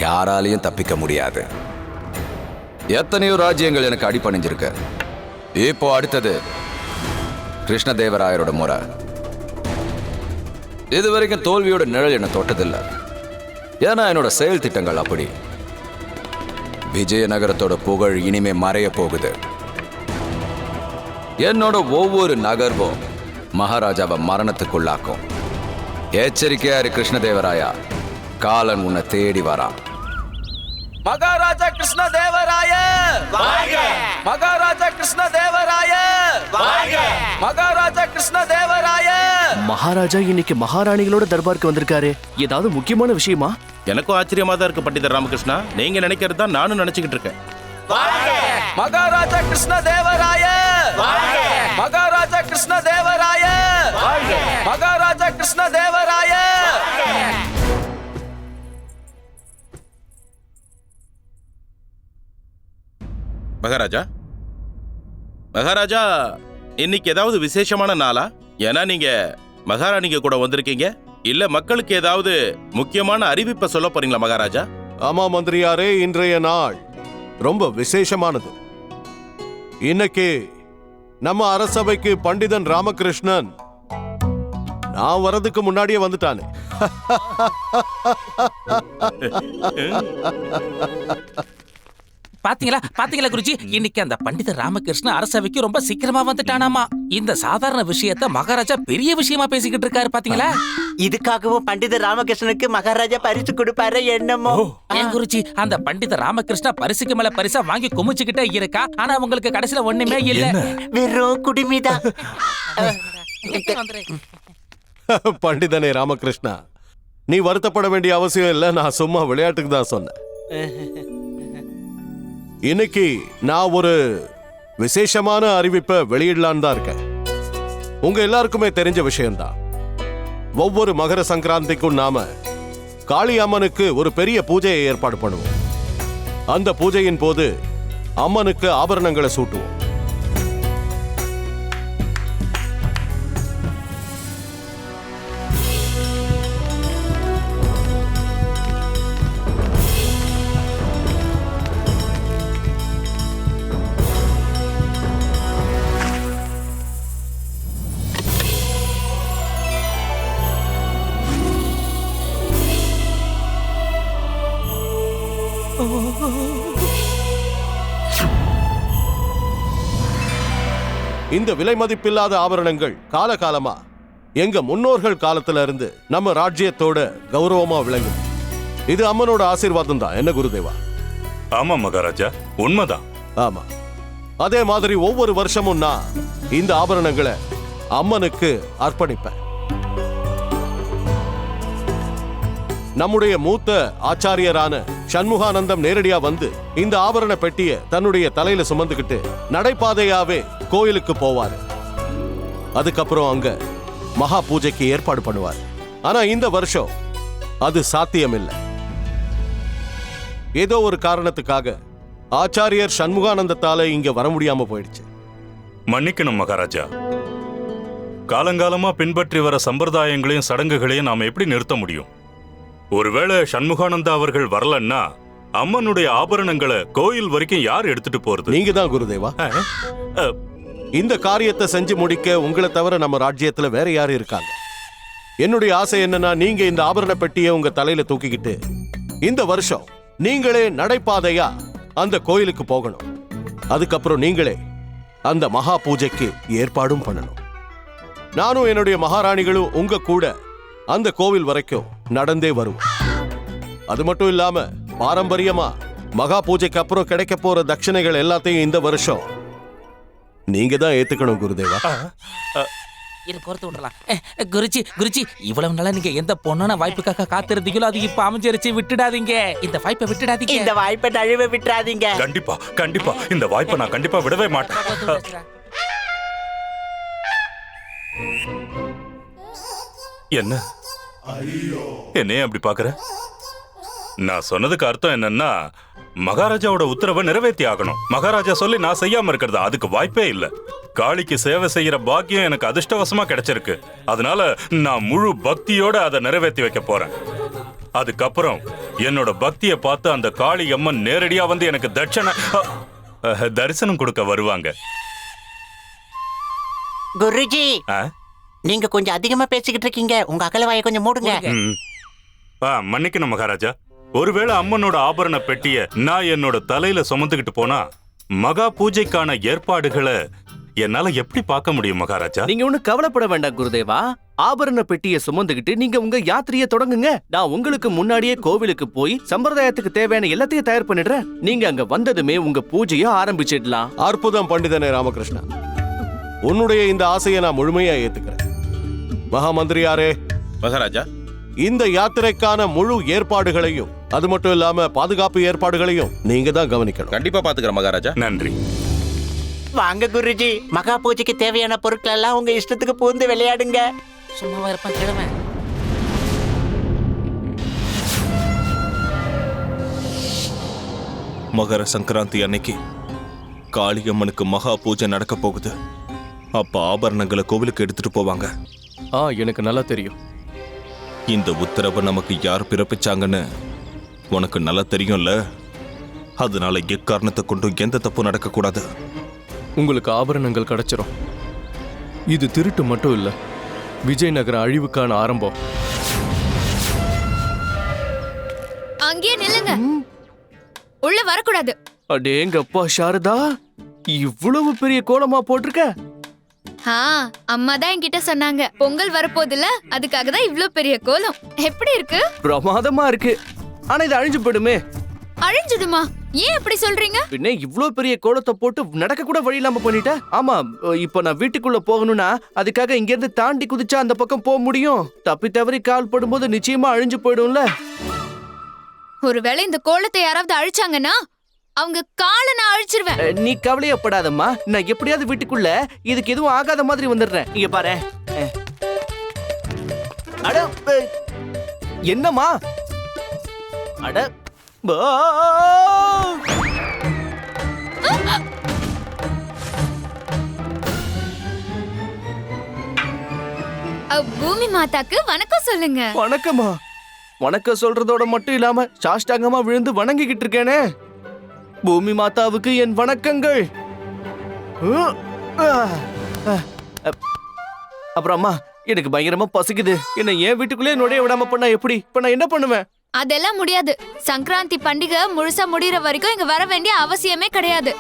யாராலையும் தப்பிக்க முடியாது. எத்தனையோ ராஜ்யங்கள் எனக்கு அடிபணிஞ்சிருக்கு. இப்போ அடுத்தது கிருஷ்ணதேவராயரோட முறை. இதுவரைக்கும் தோல்வியோட நிழல் என்ன தொட்டதில்லை. ஏன்னா என்னோட செயல் திட்டங்கள் அப்படி. விஜயநகரத்தோட புகழ் இனிமே மறைய போகுது. என்னோட ஒவ்வொரு நகர்வும் மகாராஜாவை மரணத்துக்குள்ளாக்கும். எச்சரிக்கையாரு கிருஷ்ணதேவராயா, காலன் உன்னை தேடி வரான். மகாராஜா கிருஷ்ணதேவராய மகாராஜா கிருஷ்ணதேவராய மகாராஜா கிருஷ்ணதேவராய. மகாராஜா இன்னைக்கு மகாராணிகளோட தர்பாருக்கு வந்திருக்காரு. ஏதாவது முக்கியமான விஷயமா? எனக்கும் ஆச்சரியமா தான் இருக்கு பண்டிதர் ராமகிருஷ்ணா. நீங்க நினைக்கிறது தான் நானும் நினைச்சுக்கிட்டு இருக்கேன். மகாராஜா கிருஷ்ணதேவராய மகாராஜா கிருஷ்ணதேவராய மகாராஜா கிருஷ்ணதேவராய. மகாராஜா, மகாராஜா, இன்னைக்கு ஏதாவது விசேஷமான நாளா? ஏன்னா நீங்க மகாராணிங்க கூட வந்திருக்கீங்க. இல்ல மக்களுக்கு ஏதாவது முக்கியமான அறிவிப்பை சொல்ல போறீங்களா மகாராஜா? ஆமா மந்திரியாரே, இன்றைய நாள் ரொம்ப விசேஷமானது. இன்னைக்கு நம்ம அரசபைக்கு பண்டிதன் ராமகிருஷ்ணன் நான் வரதுக்கு முன்னாடியே வந்துட்டானே. பாத்தீங்களா பாத்தீங்களா குருஜி, இன்னைக்கு அந்த பண்டிதர் ராமகிருஷ்ண அரசவைக்கு ரொம்ப சீக்கிரமா வந்துட்டானாமா. இந்த சாதாரண விஷயத்த மகாராஜா பெரிய விஷயமா பேசிக்கிட்டு இருக்காரு பாத்தீங்களா? இதுக்காகவும் பண்டிதர் ராமகிருஷ்ணனுக்கு மகாராஜா பரிசு கொடுப்பாரு என்னமோ. ஏன் குருஜி, அந்த பண்டிதர் ராமகிருஷ்ணா பரிசுக்கு மேல பரிசா வாங்கி குமிச்சுக்கிட்டே இருக்கா. ஆனா உங்களுக்கு கடைசியில ஒண்ணுமே இல்ல, வெறும் குடிமிதான். பண்டிதனே ராமகிருஷ்ணா, நீ வருத்தப்பட வேண்டிய அவசியம் இல்லை. நான் சும்மா விளையாட்டுக்கு தான் சொன்னேன். இன்னைக்கு நான் ஒரு விசேஷமான அறிவிப்பை வெளியிடலான்னு தான் இருக்கேன். உங்க எல்லாருக்குமே தெரிஞ்ச விஷயம்தான். ஒவ்வொரு மகர சங்கராந்திக்கும் நாம காளி அம்மனுக்கு ஒரு பெரிய பூஜையை ஏற்பாடு பண்ணுவோம். அந்த பூஜையின் போது அம்மனுக்கு ஆபரணங்களை சூட்டுவோம். இந்த விலை மதிப்பில்லாத ஆபரணங்கள் காலகாலமா எங்க முன்னோர்கள் காலத்துல இருந்து நம்ம ராஜ்யத்தோட கௌரவமா விளங்கும். இது அம்மனோட ஆசீர்வாதம் தான். என்ன குருதேவா? ஆமா மகாராஜா, உண்மைதான். ஆமா, அதே மாதிரி ஒவ்வொரு வருஷமும் நான் இந்த ஆபரணங்களை அம்மனுக்கு அர்ப்பணிப்பேன். நம்முடைய மூத்த ஆச்சாரியரான சண்முகானந்தம் நேரடியா வந்து இந்த ஆபரண பெட்டிய தன்னுடைய தலையில சுமந்துக்கிட்டு நடைபாதையாவே கோயிலுக்கு போவாரு. அதுக்கப்புறம் அங்க மகா பூஜைக்கு ஏற்பாடு பண்ணுவார். ஆனா இந்த வருஷம் அது சாத்தியம் இல்லை. ஏதோ ஒரு காரணத்துக்காக ஆச்சாரியர் சண்முகானந்தத்தால இங்க வர முடியாம போயிடுச்சு. மன்னிக்கணும் மகாராஜா. காலங்காலமா பின்பற்றி வர சம்பிரதாயங்களையும் சடங்குகளையும் நாம எப்படி நிறுத்த முடியும்? ஒருவேளை சண்முகானந்தா அவர்கள் வரலன்னா அம்மனுடைய ஆபரணங்களை கோயில் வரைக்கும் யார் எடுத்துட்டு போறது? நீங்க தான் குருதேவா. இந்த காரியத்தை செஞ்சு முடிக்க உங்களை தவிர நம்ம ராஜ்யத்துல வேற யாரு இருக்காங்க? என்னுடைய ஆசை என்னன்னா, நீங்க இந்த ஆபரண பெட்டியை உங்க தலையில தூக்கிக்கிட்டு இந்த வருஷம் நீங்களே நடைபாதையா அந்த கோயிலுக்கு போகணும். அதுக்கப்புறம் நீங்களே அந்த மகா பூஜைக்கு ஏற்பாடும் பண்ணணும். நானும் என்னுடைய மகாராணிகளும் உங்க கூட அந்த கோவில் வரைக்கும் நடந்தே வருவோம். அது மட்டும் இல்லாம பாரம்பரியமா மகா பூஜைக்கு அப்புறம் கிடைக்க போற தட்சணைகள் எல்லாத்தையும் இந்த வருஷம் நீங்க தான் ஏத்துக்கணும் குருதேவா. இது பொறுத்து விடலாம். குருஜி குருஜி, இவ்வளவு நாளா நீங்க எந்த பொண்ணான வாய்ப்புக்காக காத்திருந்தீங்களோ அது இப்ப அமைஞ்சிருச்சு. விட்டுடாதீங்க, இந்த வாய்ப்பை விட்டுடாதீங்க. இந்த வாய்ப்பை நழுவ விட்டுறாதீங்க. கண்டிப்பா கண்டிப்பா இந்த வாய்ப்பை நான் கண்டிப்பா விடவே மாட்டேன். என்ன என்னைய அப்படி பாக்குற? நான் சொன்னதுக்கு அர்த்தம் என்னன்னா மகாராஜாவோட உத்தரவை நிறைவேற்றி ஆகணும். மகாராஜா சொல்லி நான் செய்யாம இருக்கிறது அதுக்கு வாய்ப்பே இல்ல. காளிக்கு சேவை செய்யற பாக்கியம் எனக்கு அதிர்ஷ்டவசமா கிடைச்சிருக்கு. அதனால நான் முழு பக்தியோட அதை நிறைவேற்றி வைக்க போறேன். அதுக்கப்புறம் என்னோட பக்தியை பார்த்து அந்த காளி அம்மன் நேரடியா வந்து எனக்கு தரிசனம் கொடுக்க வருவாங்க. குருஜி, ஆ? நீங்க கொஞ்சம் அதிகமா பேசிக்கிட்டு இருக்கீங்க. உங்க அகலவாயை கொஞ்சம் மூடுங்க. மன்னிக்கணும் மகாராஜா. ஒருவேளை அம்மனோட ஆபரண பெட்டிய நான் என்னோட தலையில சுமந்துக்கிட்டு போனா மகா பூஜைக்கான ஏற்பாடுகளை என்னால எப்படி பார்க்க முடியும் மகாராஜா? நீங்க ஒண்ணு கவலைப்பட வேண்டாம் குருதேவா. ஆபரண பெட்டியை சுமந்துகிட்டு நீங்க உங்க யாத்திரையை தொடங்குங்க. நான் உங்களுக்கு முன்னாடியே கோவிலுக்கு போய் சம்பிரதாயத்துக்கு தேவையான எல்லாத்தையும் தயார் பண்ணிடுறேன். நீங்க அங்க வந்ததுமே உங்க பூஜையை ஆரம்பிச்சிடலாம். அற்புதம் பண்டிதனே ராமகிருஷ்ணா. உன்னுடைய இந்த ஆசையை நான் முழுமையா ஏத்துக்கிறேன். மகாமந்திரியாரே, மகாராஜா, இந்த யாத்திரைக்கான முழு ஏற்பாடுகளையும் அது மட்டும் இல்லாம பாதுகாப்பு ஏற்பாடுகளையும் நீங்க தான் கவனிக்கணும். கண்டிப்பா பாத்துக்கிறேன் மகாராஜா. நன்றி. வாங்க குருஜி, மகா பூஜைக்கு தேவையான பொருட்கள் எல்லாம் உங்க இஷ்டத்துக்கு பூந்து விளையாடுங்க. சும்மாவா இருப்பான் கிழமை. மகர சங்கராந்தி அன்னைக்கு காளியம்மனுக்கு மகா பூஜை நடக்க போகுது. அப்ப ஆபரணங்களை கோவிலுக்கு எடுத்துட்டு போவாங்க. எனக்கு நல்லா தெரியும். இந்த உத்தரவை நமக்கு யார் பிறப்பிச்சாங்கன்னு உனக்கு நல்லா தெரியும்ல. அதனால எக்காரணத்தை கொண்டும் எந்த தப்பு நடக்கக்கூடாது. உங்களுக்கு ஆபரணங்கள் கிடைச்சிரும். இது திருட்டு மட்டும் இல்ல, விஜயநகர அழிவுக்கான ஆரம்பம். அங்கேயே நில்லுங்க, உள்ள வரக்கூடாது. அடேங்கப்பா சாரதா, இவ்வளவு பெரிய கோலமா போட்டிருக்க. அம்மா தான் என்கிட்ட சொன்னாங்க, பொங்கல் வரப்போகுதுல, அதுக்காக தான் இவ்ளோ பெரிய கோலம். எப்படி இருக்கு? பிரமாதமா இருக்கு. ஆனா இது அழிஞ்சு போயிடுமே. அழிஞ்சிடுமா? ஏன் அப்படி சொல்றீங்க? பின்ன இவ்ளோ பெரிய கோலத்தை போட்டு நடக்க கூட வழி இல்லாம பண்ணிட்ட. ஆமா, இப்ப நான் வீட்டுக்குள்ள போகணும்னா அதுக்காக இங்க இருந்து தாண்டி குதிச்சா அந்த பக்கம் போக முடியும். தப்பி தவறி கால் படும்போது நிச்சயமா அழிஞ்சு போயிடும்ல. ஒருவேளை இந்த கோலத்தை யாராவது அழிச்சாங்கன்னா அவங்க காலை நான் அழிச்சிருவேன். நீ கவலையப்படாதம்மா, நான் எப்படியாவது வீட்டுக்குள்ள இதுக்கு எதுவும் ஆகாத மாதிரி வந்துடுறேன். இங்க பாரு. அட என்னம்மா? அட பூமி மாதாக்கு வணக்கம் சொல்லுங்க. வணக்கமா? வணக்கம் சொல்றதோட மட்டும் இல்லாம சாஷ்டாங்கமா விழுந்து வணங்கிக்கிட்டு இருக்கேனே. பூமி மாதாவுக்கு என் வணக்கங்கள். அப்புறம் அம்மா, எனக்கு பயங்கரமா பசிக்குது. என்ன ஏன் வீட்டுக்குள்ளே நுழைய விடாம பண்ணா எப்படி? இப்ப நான் என்ன பண்ணுவேன்? அதெல்லாம் முடியாது. சங்கராந்தி பண்டிகை முழுசா முடியற வரைக்கும் இங்க வர வேண்டிய அவசியமே கிடையாது.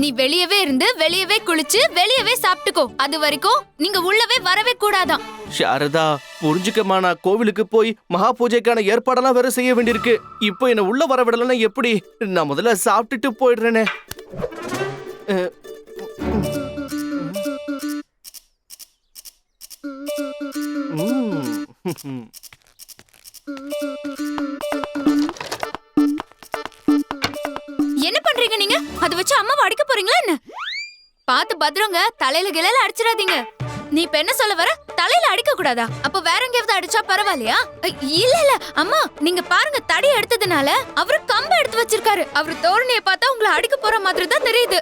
நீ வெளியவே இருந்து வெளியவே குளிச்சு வெளியவே சாப்பிட்டுக்கோ. அது வரைக்கும் நீங்க உள்ளவே வரவே கூடாதான். சாரதா, புரிஞ்சுக்கமா, நான் கோவிலுக்கு போய் மகா பூஜைக்கான ஏற்பாடெல்லாம் வேற செய்ய வேண்டியிருக்கு. இப்போ என்ன உள்ள வர விடலன்னா எப்படி? நான் முதல்ல சாப்பிட்டுட்டு போயிடுறேனே. என்ன பண்றீங்க நீங்க? அதை வச்சு அம்மாவை அடிக்க போறீங்களா என்ன? பாத்து பத்திரங்க, தலையில கிளையில அடிச்சிடாதீங்க. நீ இப்ப என்ன சொல்ல வர? தலையில அடிக்க கூடாதா? அப்ப வேற எங்கேயாவது அடிச்சா பரவாயில்லையா? இல்ல இல்ல அம்மா, நீங்க பாருங்க, தடி எடுத்ததுனால அவரு கம்பு எடுத்து வச்சிருக்காரு. அவரு தோரணையை பார்த்தா உங்களை அடிக்க போற மாதிரி தான் தெரியுது.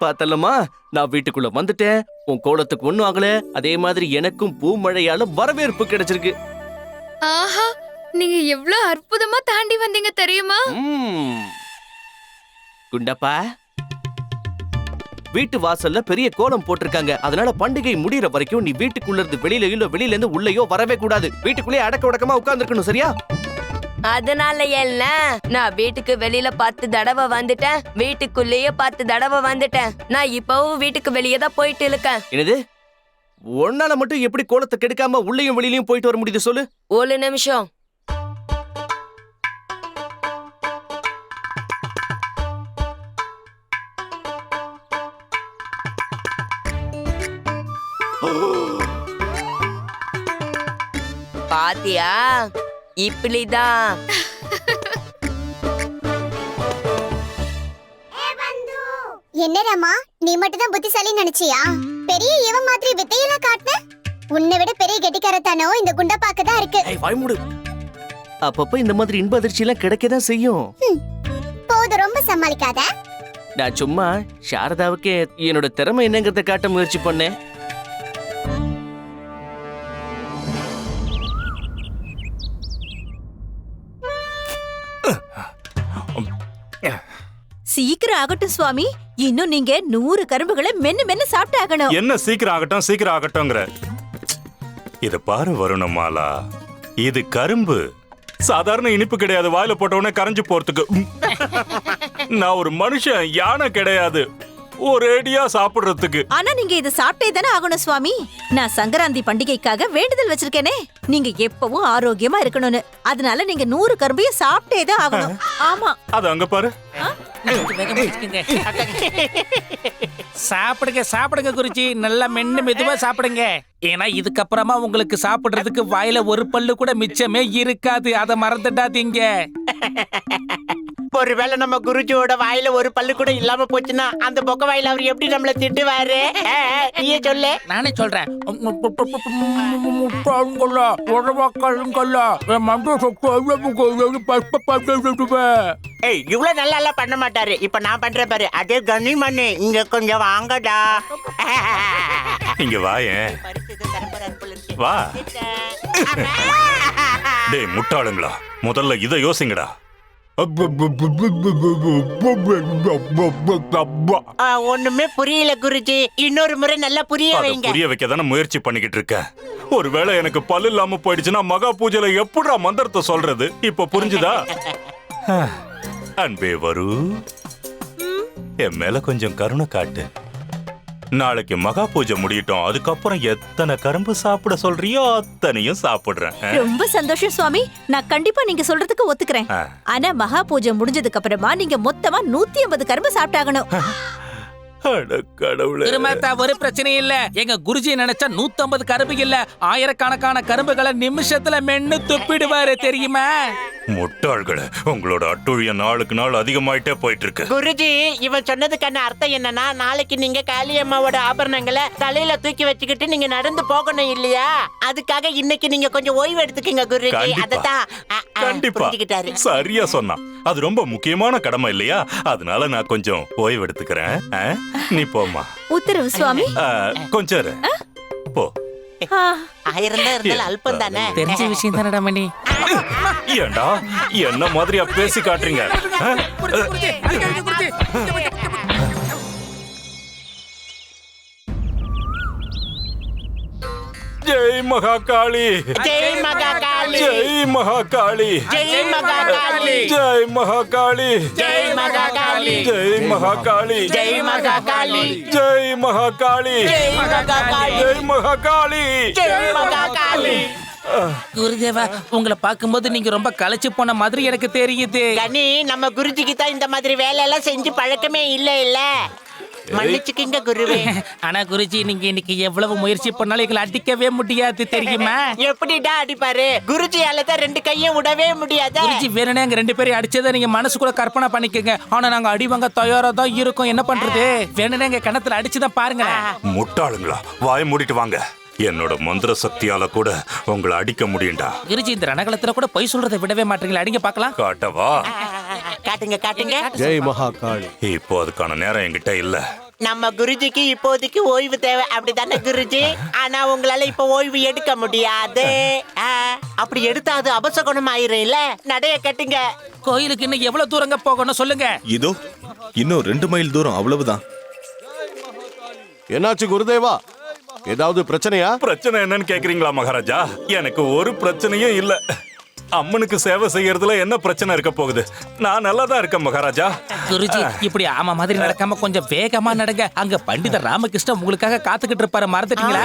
பார்த்தலமா, நான் வீட்டுக்குள்ள வந்துட்டேன். உன் கோலத்துக்கு ஒண்ணும் ஆகல. அதே மாதிரி எனக்கும் பூமழையால வரவேற்பு கிடைச்சிருக்கு. ஆஹா, நீங்க எவ்வளவு அற்புதமா தாண்டி வந்தீங்க தெரியுமா? குண்டப்பா, வீட்டு வாசல்ல பெரிய கோலம் போட்டிருக்காங்க. அதனால பண்டிகை முடியற வரைக்கும் நீ வீட்டுக்குள்ள இருந்து வெளியில இருந்து உள்ளேயோ வரவே கூடாது. வீட்டுக்குள்ளே அடக்க உடக்கமா உட்கார்ந்துருக்கணும், சரியா? அதனால என்ன, நான் வீட்டுக்கு வெளியில 10 தடவை வந்துட்டேன், வீட்டுக்குள்ளேயே 10 தடவை வந்துட்டேன். நான் இப்பவும் வீட்டுக்கு வெளியே தான் போயிட்டு இருக்கேன். என்னது? ஒன்னால மட்டும் எப்படி கோலத்தை கெடுக்காம உள்ளேயும் வெளியிலயும் போயிட்டு வர முடியுது சொல்லு? ஒரு நிமிஷம். பாத்தியா இப்படிதான். என்ன ராமா, நீ மட்டும் தான் புத்திசாலி நினைச்சியா? பெரிய இவன் மாதிரி வித்தையெல்லாம் காட்டுன? உன்னை விட பெரிய கெட்டிக்காரத்தானோ இந்த குண்டப்பாக்கு தான் இருக்கு. வாய் மூடு. அப்பப்ப இந்த மாதிரி இன்ப அதிர்ச்சி எல்லாம் கிடைக்கதான் செய்யும். போது, ரொம்ப சமாளிக்காத. நான் சும்மா சாரதாவுக்கு என்னோட திறமை என்னங்கறத காட்ட முயற்சி பண்ணேன். சீக்கிரம் ஆகட்டும் சுவாமி, இன்னும் நீங்க 100 கரும்புகளை மென்னு மென்னு சாப்பிட்டாகணும். என்ன சீக்கிரம் ஆகட்டும் சீக்கிரம் ஆகட்டும்ங்கற? இத பாரு வருணமாலா, இது கரும்பு. சாதாரண இனிப்பு கிடையாது, வாயில போட்ட உடனே கரைஞ்சு போறதுக்கு. நான் ஒரு மனுஷன், யானை கிடையாது ஒரேடியா சாப்பிடுறதுக்கு. ஆனா நீங்க இத சாப்பிட்டே தானே ஆகணும் சுவாமி. நான் சங்கராந்தி பண்டிகைக்காக வேண்டுதல் வச்சிருக்கேனே, நீங்க எப்பவும் ஆரோக்கியமா இருக்கணும்னு. அதனால நீங்க 100 கரும்பையும் சாப்பிட்டே தான் ஆகணும். ஆமா, அது அங்க பாரு. சாப்பிடுங்க சாப்பிடுங்க குருஜி, நல்லா மென்னு மெதுவா சாப்பிடுங்க. ஏன்னா இதுக்கப்புறமா உங்களுக்கு சாப்பிடுறதுக்கு வாயில ஒரு பல்லு கூட மிச்சமே இருக்காது, அதை மறந்துடாதீங்க. ஒருவேளை நம்ம குருஜியோட வாயில ஒரு பல்லு கூட இல்லாம போச்சுன்னா அந்த பொக்க வாயில அவர் எப்படி நம்மள திட்டுவாரு? நீயே சொல்லு. நானே சொல்றேன். ஏய், இவ்வளவு நல்லா எல்லாம் பண்ண மாட்டாரு. இப்ப நான் பண்றேன் பாரு. அதே கனி மண்ணு, இங்க கொஞ்சம் வாங்கடா. இங்க வாயேன், வா. டேய் முட்டாளுங்களா, முதல்ல இதை யோசிங்கடா. ஒண்ணுமே புரியல குருஜி, இன்னொரு முறை நல்லா புரிய வைங்க. புரிய வைக்க தானே முயற்சி பண்ணிக்கிட்டு இருக்கேன். ஒருவேளை எனக்கு பல்லு இல்லாம போயிடுச்சுன்னா மகா பூஜையில எப்படிடா மந்திரத்தை சொல்றது? இப்ப புரிஞ்சுதா? அன்பே வரு, என் மேல கொஞ்சம் கருணை காட்டு. நாளைக்கு மகா பூஜை முடியட்டும், அதுக்கப்புறம் எத்தனை கரும்பு சாப்பிட சொல்றியோ அத்தனையும் சாப்பிடுறேன். ரொம்ப சந்தோஷம் சுவாமி. நான் கண்டிப்பா நீங்க சொல்றதுக்கு ஒத்துக்கிறேன். ஆனா மகா பூஜை முடிஞ்சதுக்கு அப்புறமா நீங்க மொத்தமா 150 கரும்பு சாப்பிட்டாகணும். திருமத்தா, ஒரு பிரச்சனை இல்ல. எங்க குருஜி நினைச்சா 150 கரும்பு இல்ல, ஆயிரக்கணக்கான கரும்புகளை நிமிஷத்துல மென்னு துப்பிடுவாரு, தெரியுமா? முட்டாள்களே, உங்களோட அட்டுழிய நாளுக்கு நாள் அதிகமாயிட்டே போயிட்டு இருக்கு. குருஜி, இவன் சொன்னதுக்கான அர்த்தம் என்னன்னா, நாளைக்கு நீங்க காளியம்மாவோட ஆபரணங்களை தலையில தூக்கி வச்சுக்கிட்டு நீங்க நடந்து போகணும் இல்லையா? அதுக்காக இன்னைக்கு நீங்க கொஞ்சம் ஓய்வு எடுத்துக்கங்க குருஜி. அததான் கண்டிப்பா சரியா சொன்னா. அது ரொம்ப முக்கியமான கடமை இல்லையா? அதனால நான் கொஞ்சம் ஓய்வு எடுத்துக்கிறேன். நீ போமா. உத்தரவு சுவாமி. கொஞ்சம் இரு. போ. 1000 தான் இருந்தாலும் அல்பம் தானே. தெரிஞ்ச விஷயம் தானடா மணி. ஏண்டா என்ன மாதிரியா பேசி காட்டுறீங்க? ஜெய் மகாகாளி, ஜெய் மகாகாளி, ஜெய் மகாகாளி, ஜெய் மகாகாளி, ஜெய் மகாகாளி, ஜெய் மகாகாளி, ஜெய் மகாகாளி, ஜெய் மகாகாளி, ஜெய் மகாகாளி, ஜெய் மகாகாளி, ஜெய் மகாகாளி, ஜெய் மகாகாளி. குருதேவா, உங்களை பார்க்கும்போது நீங்க ரொம்ப களைச்சு போன மாதிரி எனக்கு தெரியுது. கனி, நம்ம குருஜிக்கு தான் இந்த மாதிரி வேலை எல்லாம் செஞ்சு பழக்கமே இல்ல. மன்னிச்சுக்கிங்க குருவே. ஆனா குருஜி, நீங்க இன்னைக்கு எவ்வளவு முயற்சி பண்ணாலும் எங்களை அடிக்கவே முடியாது, தெரியுமா? எப்படிடா அடிப்பாரு? குருஜியால தான் 2 கையும் விடவே முடியாது. குருஜி வேணும்னே எங்க 2 பேரும் அடிச்சதை நீங்க மனசுக்குள்ள கற்பனை பண்ணிக்கங்க. ஆனா நாங்க அடிவாங்க தயாரா தான் இருக்கோம். என்ன பண்றது? வேணும்னே எங்க கணத்துல அடிச்சுதான் பாருங்க. முட்டாளுங்களா, வாய் மூடிட்டு வாங்க. என்னோட மந்திர சக்தியால கூட உங்களை அடிக்க முடியும்டா. குருஜி, இந்த ரணகலத்துல கூட பொய் சொல்றதை விடவே மாட்டீங்களா? அடிங்க பார்க்கலாம். காட்டவா? காட்டுங்க காட்டுங்க. ஜெய் மகாகாளி. இப்போ அதுக்கான நேரம் என்கிட்ட இல்ல. நம்ம குருஜிக்கு இப்போதைக்கு ஓய்வு தேவை, அப்படித்தானே குருஜி? ஆனா உங்களால இப்ப ஓய்வு எடுக்க முடியாது. அப்படி எடுத்தா அது அபசகுணம் ஆயிரும் இல்ல. நடைய கட்டுங்க. கோயிலுக்கு இன்னும் எவ்வளவு தூரங்க போகணும் சொல்லுங்க. இதோ இன்னும் 2 மைல் தூரம், அவ்வளவுதான். என்னாச்சு குருதேவா? ஏதாவது பிரச்சனையா? பிரச்சனை என்னன்னு கேக்குறீங்களா மகாராஜா? எனக்கு ஒரு பிரச்சனையும் இல்ல. அம்மனுக்கு சேவை செய்யறதுல என்ன பிரச்சனை இருக்க போகுது? நான் நல்லா தான் இருக்கேன் மகாராஜா. குருஜி, இப்படி ஆமா மாதிரி நடக்காம கொஞ்சம் வேகமா நடங்க. அங்க பண்டிதர் ராமகிருஷ்ணன் உங்களுக்காக காத்துக்கிட்டு இருப்பாரு, மறந்துட்டீங்களா?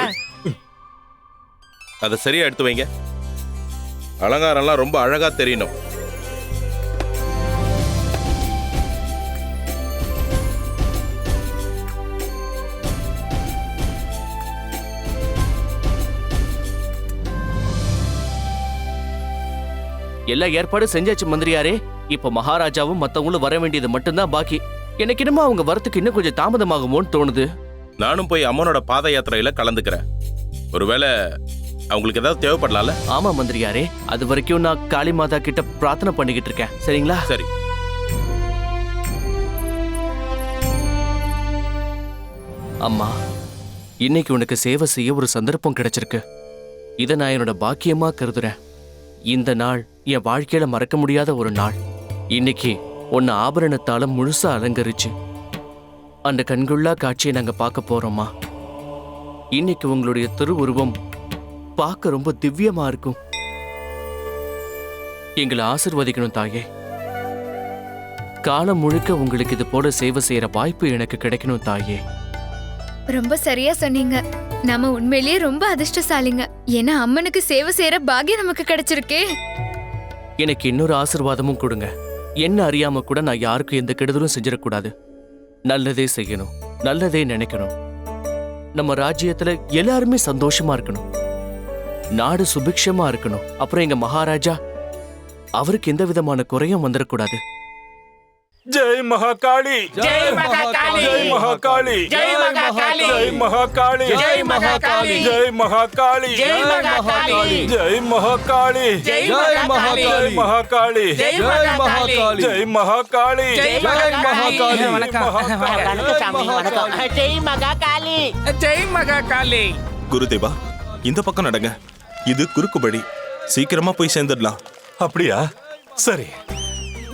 அதை சரியா எடுத்து வைங்க. அலங்காரம்லாம் ரொம்ப அழகா தெரியணும். எல்லா ஏற்பாடும் செஞ்சாச்சு மந்திரியாரே. இப்ப மகாராஜாவும் மத்தவங்களும் வர வேண்டியது மட்டும்தான் பாக்கி. எனக்கு என்னமோ அவங்க வரத்துக்கு இன்னும் கொஞ்சம் தாமதமாகுமோன்னு தோணுது. நானும் போய் அம்மனோட பாத யாத்திரையில கலந்துக்கிறேன். ஒருவேளை அவங்களுக்கு ஏதாவது தேவைப்படலாம்ல? ஆமா மந்திரியாரே, அது வரைக்கும் நான் காளி மாதா கிட்ட பிரார்த்தனை பண்ணிக்கிட்டு இருக்கேன். சரிங்களா? சரி. அம்மா, இன்னைக்கு உனக்கு சேவை செய்ய ஒரு சந்தர்ப்பம் கிடைச்சிருக்கு. இதை நான் என்னோட பாக்கியமா கருதுறேன். இந்த நாள் என் வாழ்க்கையில மறக்க முடியாத ஒரு நாள். இன்னைக்கு உன்னை ஆபரணத்தால முழுசா அலங்கரிச்சு அந்த கண்கொள்ளா காட்சியை நாங்க பார்க்க போறோம்மா. இன்னைக்கு உங்களுடைய திருவுருவம் பார்க்க ரொம்ப திவ்யமா இருக்கும். எங்களை ஆசிர்வதிக்கணும் தாயே. காலம் முழுக்க உங்களுக்கு இது போல சேவை செய்யற வாய்ப்பு எனக்கு கிடைக்கணும் தாயே. ரொம்ப சரியா சொன்னீங்க. நாம உண்மையிலேயே ரொம்ப அதிர்ஷ்டசாலிங்க. ஏன்னா அம்மனுக்கு சேவை செய்யற பாக்கியம் நமக்கு கிடைச்சிருக்கே. எனக்கு இன்னொரு ஆசீர்வாதமும் கொடுங்க. என்ன அறியாம கூட நான் யாருக்கும் எந்த கெடுதலும் செஞ்சிடக்கூடாது. நல்லதே செய்யணும், நல்லதே நினைக்கணும். நம்ம ராஜ்யத்துல எல்லாருமே சந்தோஷமா இருக்கணும். நாடு சுபிக்ஷமா இருக்கணும். அப்புறம் எங்க மகாராஜா அவருக்கு எந்த விதமான குறையும் வந்துடக்கூடாது. ஜெய் மகாகாளி, ஜெய் மகாகாளி, ஜெய் மகாகாளி, ஜெய் மகாகாளி, ஜெய் மகாகாளி, ஜெய் மகாகாளி, ஜெய் மகாகாளி, ஜெய் மகாகாளி, ஜெய் மகாகாளி, ஜெய் மகாகாளி, ஜெய் மகாகாளி, ஜெய் மகாகாளி, ஜெய் மகாகாளி, ஜெய் மகாகாளி. வணக்கம். வணக்கம் சாமி, வணக்கம். ஜெய் மகாகாளி, ஜெய் மகாகாளி. குருதேவா, இந்த பக்கம் நடங்க. இது குறுக்குபடி. சீக்கிரமா போய் சேர்ந்துடலாம். அப்படியா? சரி.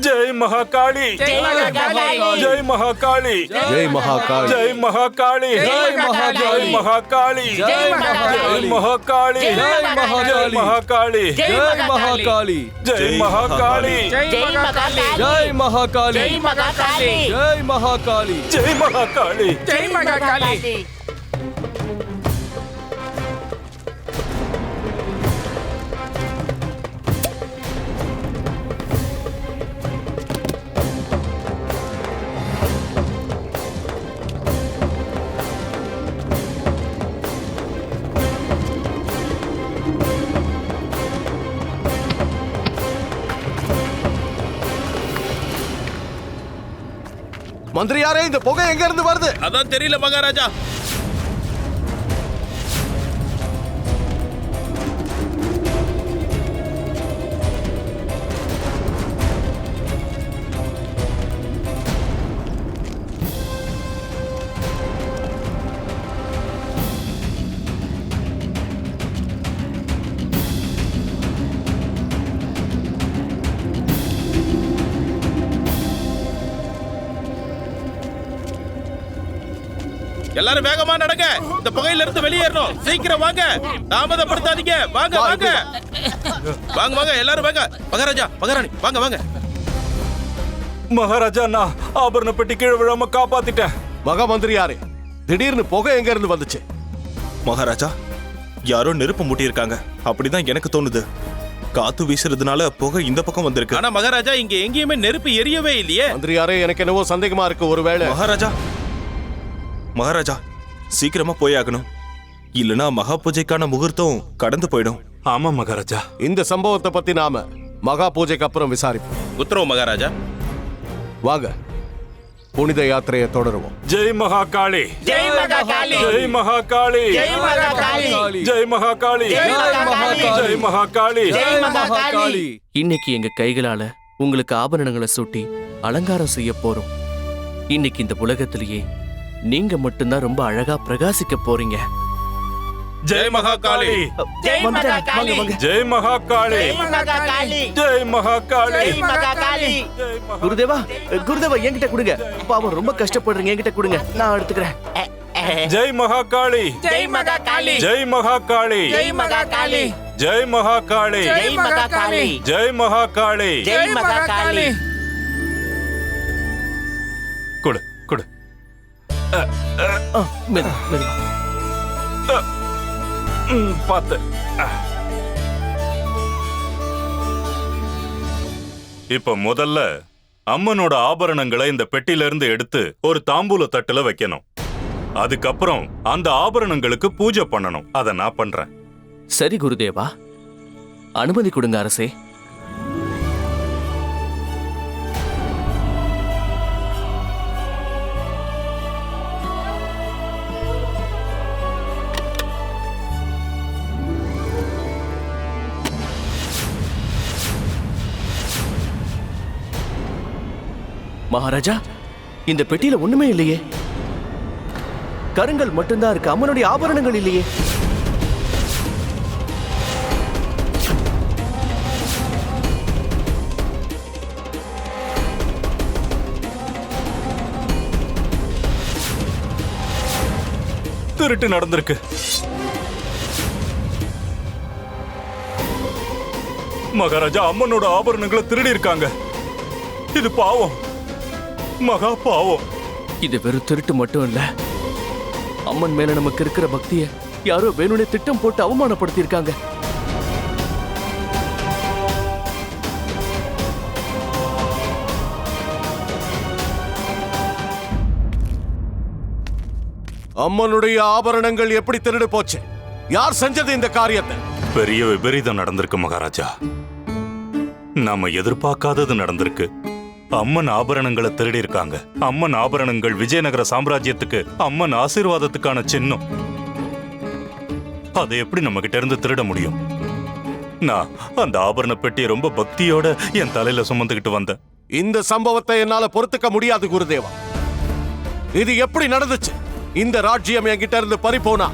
ஜெய் மகாகாளி, ஜெய் மகாகாளி, ஜெய் மகாகாளி, ஜெய் மகாகாளி, ஜெய் மகாகாளி, ஜெய் மகாகாளி, ஜெய் மகாகாளி, ஜெய் மகாகாளி, ஜெய் மகாகாளி, ஜெய் மகாகாளி, ஜெய் மகாகாளி, ஜெய் மகாகாளி, ஜெய் மகாகாளி, ஜெய் மகாகாளி, ஜெய் மகாகாளி, ஜெய் மகாகாளி, ஜெய் மகாகாளி, ஜெய் மகாகாளி. மந்திரியாரே, இந்த புகை எங்க இருந்து வருது? அதான் தெரியல மகாராஜா. எல்லாரும் வேகமா நடங்க. இந்த புகையில இருந்து வெளியேறணும். சீக்கிரம் வாங்க, தாமதப்படுத்தாதீங்க. வாங்க வாங்க வாங்க வாங்க, எல்லாரும் வாங்க. மகாராஜா, மகாராணி, வாங்க வாங்க. மகாராஜா, நான் ஆபரண பெட்டி கீழே விழாம காப்பாத்திட்டேன். மகா மந்திரியாரே, திடீர்னு புகை எங்க இருந்து வந்துச்சு? மகாராஜா, யாரோ நெருப்பு மூட்டியிருக்காங்க. அப்படிதான் எனக்கு தோணுது. காத்து வீசுறதுனால புகை இந்த பக்கம் வந்திருக்கு. ஆனா மகாராஜா, இங்க எங்கேயுமே நெருப்பு எரியவே இல்லையே. மந்திரியாரே, எனக்கு என்னவோ சந்தேகமா இருக்கு. ஒருவேளை மகாராஜா, சீக்கிரமா போயாகணும். இல்லனா மகா பூஜைக்கான முகூர்த்தம் கடந்து போயிடும். ஆமா மகாராஜா. இந்த சம்பவத்தை பத்தி நாம மகா பூஜைக்கு அப்புறம் விசாரிப்போம். உத்தரவு மகாராஜா. வாங்க, புனித யாத்திரையை தொடருவோம். ஜெய் மகாகாளி, ஜெய் மகாகாளி, ஜெய் மகாகாளி, ஜெய் மகாகாளி, ஜெய் மகாகாளி, ஜெய் மகாகாளி, ஜெய் மகாகாளி, ஜெய் மகாகாளி. இன்னைக்கு எங்க கைகளால உங்களுக்கு ஆபரணங்களை சூட்டி அலங்காரம் செய்ய போறோம். இன்னைக்கு இந்த உலகத்திலேயே நீங்க மட்டும்தான் ரொம்ப அழகா பிரகாசிக்க போறீங்க. ஜெய் மகாகாளி, ஜெய் மகாகாளி, ஜெய் மகாகாளி, ஜெய் மகாகாளி, ஜெய் மகாகாளி, ஜெய் மகாகாளி. குருதேவா, குருதேவா என்கிட்ட கொடுங்க. பாவம் ரொம்ப கஷ்டப்படுறீங்க, என்கிட்ட கொடுங்க, நான் எடுத்துக்கிறேன். ஜெய் மகாகாளி, ஜெய் மகாகாளி, ஜெய் மகாகாளி, ஜெய் மகாகாளி, ஜெய் மகாகாளி, ஜெய் மகாகாளி, ஜெய் மகாகாளி. ஜெய் மகாகாளி. கொடு கொடு. பார்த்து. இப்ப முதல்ல அம்மனோட ஆபரணங்களை இந்த பெட்டில இருந்து எடுத்து ஒரு தாம்பூல தட்டுல வைக்கணும். அதுக்கப்புறம் அந்த ஆபரணங்களுக்கு பூஜை பண்ணணும். அத நான் பண்றேன். சரி குருதேவா, அனுமதி கொடுங்க அரசே. மகாராஜா, இந்த பெட்டியில ஒண்ணுமே இல்லையே. கருங்கல் மட்டும்தான் இருக்கு, அம்மனுடைய ஆபரணங்கள் இல்லையே. திருட்டு நடந்திருக்கு. மகாராஜா அம்மனோட ஆபரணங்களை திருடி இருக்காங்க. இது பாவம், மகா பாவம். இது வெறும் திருட்டு மட்டும் இல்ல, அம்மன் மேல நமக்கு இருக்கிற பக்திய யாரோ வேணும்னே திட்டம் போட்டு அவமானப்படுத்தி இருக்காங்க. அம்மனுடைய ஆபரணங்கள் எப்படி திருடு போச்சு? யார் செஞ்சது இந்த காரியத்தை? பெரிய விபரீதம் நடந்திருக்கு மகாராஜா. நாம எதிர்பார்க்காதது நடந்திருக்கு. அம்மன் ஆபரணங்களை திருடி இருக்காங்க. அம்மன் ஆபரணங்கள் விஜயநகர சாம்ராஜ்யத்துக்கு அம்மன் ஆசீர்வாதத்துக்கான சின்னம். அதை எப்படி நம்ம கிட்ட இருந்து திருட முடியும்? நான் அந்த ஆபரண பெட்டியை ரொம்ப பக்தியோட என் தலையில சுமந்துக்கிட்டு வந்தேன். இந்த சம்பவத்தை என்னால பொறுத்துக்க முடியாது குருதேவா. இது எப்படி நடந்துச்சு? இந்த ராஜ்யம் என்கிட்ட இருந்து பறிபோனா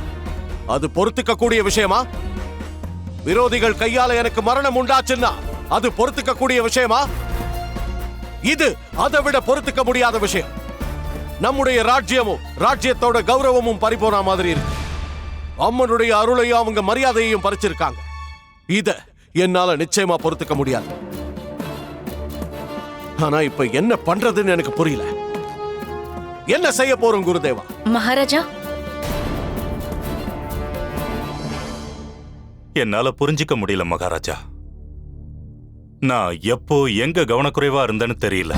அது பொறுத்துக்க கூடிய விஷயமா? விரோதிகள் கையால எனக்கு மரணம் உண்டாச்சுன்னா அது பொறுத்துக்க கூடிய விஷயமா? இது அதை விட பொறுத்துக்க முடியாத விஷயம். நம்முடைய ராஜ்யமும் ராஜ்யத்தோட கௌரவமும் பறிபோன மாதிரி இருக்கு. அம்மனுடைய அருளையும் அவங்க மரியாதையையும் பறிச்சிருக்காங்க. இத என்னால நிச்சயமா பொறுத்துக்க முடியாது. ஆனா இப்ப என்ன பண்றதுன்னு எனக்கு புரியல. என்ன செய்ய போறோம் குருதேவா? மகாராஜா, என்னால புரிஞ்சிக்க முடியல மகாராஜா. நான் எப்போ எங்க கவனக்குறைவா இருந்தேன்னு தெரியல.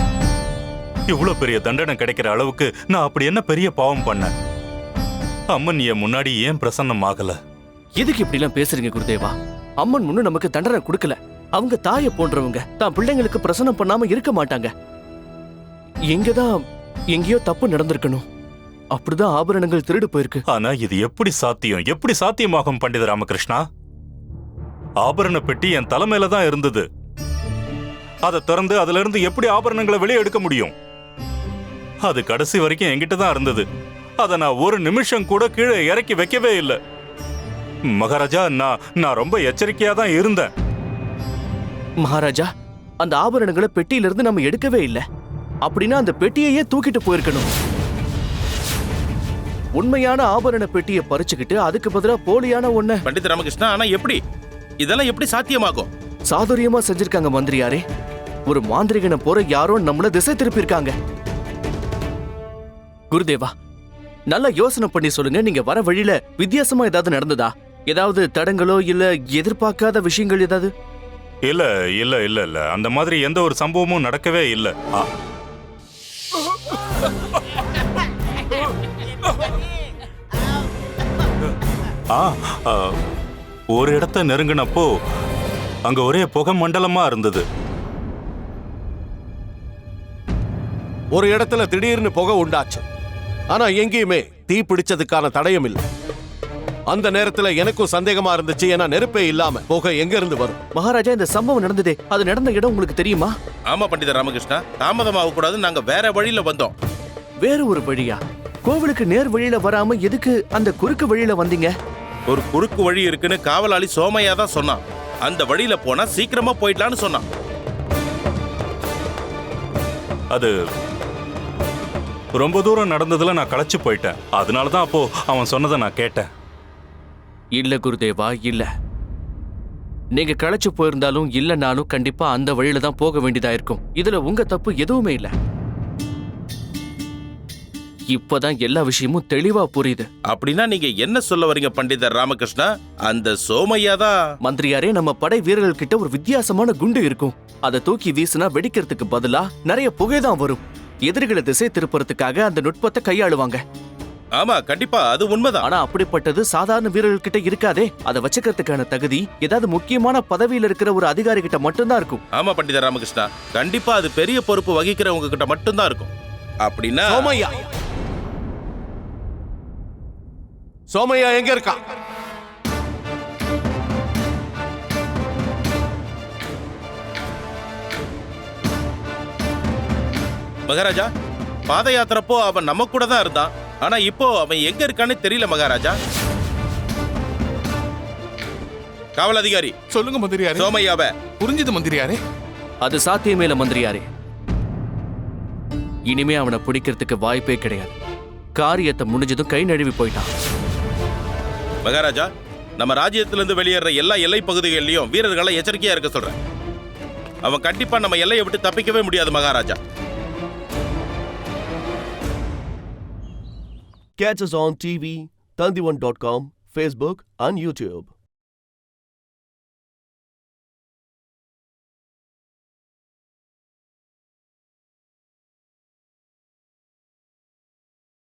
இவ்வளவு பெரிய தண்டனை கிடைக்கிற அளவுக்கு நான் அப்படி என்ன பெரிய பாவம் பண்ணேன்? அம்மன் என் முன்னாடி ஏன் பிரசன்னம் ஆகல? எதுக்கு இப்படி எல்லாம் பேசுறீங்க குருதேவா? அம்மன் முன்னும் நமக்கு தண்டனை கொடுக்கல. அவங்க தாயை போன்றவங்க தான் பிள்ளைங்களுக்கு பிரசன்னம் பண்ணாம இருக்க மாட்டாங்க. எங்கதான் எங்கேயோ தப்பு நடந்திருக்கணும். அப்படிதான் ஆபரணங்கள் திருடு போயிருக்கு. ஆனா இது எப்படி சாத்தியம்? எப்படி சாத்தியமாகும் பண்டித ராமகிருஷ்ணா? ஆபரண பெட்டி என் தலைமையில தான் இருந்தது. அதை திறந்து அதுல இருந்து எப்படி ஆபரணங்களை வெளியே எடுக்க முடியும்? அது கடைசி வரைக்கும் என்கிட்ட தான் இருந்தது. அதை நான் ஒரு நிமிஷம் கூட கீழே இறக்கி வைக்கவே இல்லை. மகாராஜா, நான் ரொம்ப எச்சரிக்கையா தான் இருந்தேன். மகாராஜா, அந்த ஆபரணங்களை பெட்டியில இருந்து நம்ம எடுக்கவே இல்லை. அப்படின்னா அந்த பெட்டியையே தூக்கிட்டு போயிருக்கணும். உண்மையான ஆபரண பெட்டியை பறிச்சுக்கிட்டு அதுக்கு பதிலா போலியான ஒண்ண. பண்டித ராமகிருஷ்ணா, ஆனா எப்படி இதெல்லாம் எப்படி சாத்தியமாகும்? சாதுரியமா செஞ்சிருக்காங்க மந்திரியாரே. ஒரு மாந்திரிகனை போற யாரோ நம்மள திசை திருப்பி இருக்காங்க. குருதேவா, நல்லா யோசனை பண்ணி சொல்லுங்க. நீங்க வர வழியில வித்தியாசமா ஏதாவது நடந்ததா? ஏதாவது தடங்களோ இல்ல எதிர்பார்க்காத விஷயங்கள் ஏதாவது? இல்ல இல்ல இல்ல இல்ல, அந்த மாதிரி எந்த ஒரு சம்பவமும் நடக்கவே இல்லை. ஒரு இடத்த நெருங்கினப்போ அங்க ஒரே புகை மண்டலமா இருந்தது. ஒரு இடத்துல திடீர்னு புகை உண்டாச்சு. ஆனா எங்கேயுமே தீ பிடிச்சதுக்கான தடயம் இல்லை. அந்த நேரத்துல எனக்கும் சந்தேகமா இருந்துச்சு. ஏன்னா நெருப்பே இல்லாம புகை எங்க இருந்து வரும்? மகாராஜா, இந்த சம்பவம் நடந்ததே, அது நடந்த இடம் உங்களுக்கு தெரியுமா? ஆமா பண்டித ராமகிருஷ்ணா, தாமதமாக கூடாது. நாங்க வேற வழியில வந்தோம். வேற ஒரு வழியா? கோவிலுக்கு நேர் வழியில வராம எதுக்கு அந்த குறுக்கு வழியில வந்தீங்க? ஒரு குறுக்கு வழி இருக்குன்னு காவலாளி சோமையா தான் சொன்னான். அந்த வழியில போனா சீக்கிரமா போயிடலான்னு சொன்னான். அது ரொம்ப தூரம் நடந்ததுல நான் களைச்சு போயிட்டேன். அதனாலதான் அப்போ அவன் சொன்னதை நான் கேட்டேன். இல்ல குருதேவா, இல்ல. நீங்க களைச்சு போயிருந்தாலும் இல்லனாலும் கண்டிப்பா அந்த வழியில தான் போக வேண்டியதா இருக்கும். இதுல உங்க தப்பு எதுவுமே இல்ல. இப்பதான் எல்லா விஷயமும் தெளிவா புரியுது. அப்படின்னா நீங்க என்ன சொல்ல வரீங்க பண்டிதர் ராமகிருஷ்ணா? அந்த சோமையா தான். மந்திரியாரே, நம்ம படை வீரர்கள் கிட்ட ஒரு வித்தியாசமான குண்டு இருக்கும். அதை தூக்கி வீசினா வெடிக்கிறதுக்கு பதிலா நிறைய புகைதான் வரும். எதிரிகளை திசை திருப்புறதுக்காக அந்த நுட்பத்தை கையாளுவாங்க. ஆமா, கண்டிப்பா அது உண்மைதான். ஆனா அப்படிப்பட்டது சாதாரண வீரர்கள் கிட்ட இருக்காதே. அதை வச்சுக்கிறதுக்கான தகுதி ஏதாவது முக்கியமான பதவியில் இருக்கிற ஒரு அதிகாரி கிட்ட மட்டும்தான் இருக்கும். ஆமா பண்டிதர் ராமகிருஷ்ணா, கண்டிப்பா அது பெரிய பொறுப்பு வகிக்கிறவங்க கிட்ட மட்டும்தான் இருக்கும். அப்படின்னா சோமையா, சோமையா எங்க இருக்கா? மகாராஜா பாத யாத்திரப்போ அவன் நம்ம கூட தான் இருந்தான். ஆனா இப்போ அவன் எங்க இருக்கான்னு தெரியல மகாராஜா. காவல் அதிகாரி சொல்லுங்க மந்திரியாரே. சோமையாவ புரிஞ்சுது மந்திரியாரே. அது சாத்தியமே இல்ல மந்திரியாரே. இனிமே அவனை பிடிக்கிறதுக்கு வாய்ப்பே கிடையாது. காரியத்தை முடிஞ்சதும் கை நழுவி போயிட்டான். மகாராஜா, நம்ம ராஜ்யத்திலிருந்து வெளியேற எல்லா எல்லை பகுதிகளிலையும் வீரர்களை எச்சரிக்கையா இருக்க சொல்றேன். அவன் கண்டிப்பா நம்ம எல்லையை விட்டு தப்பிக்கவே முடியாது Maharaja. Catch us on TV, Tandivan.com, Facebook and YouTube.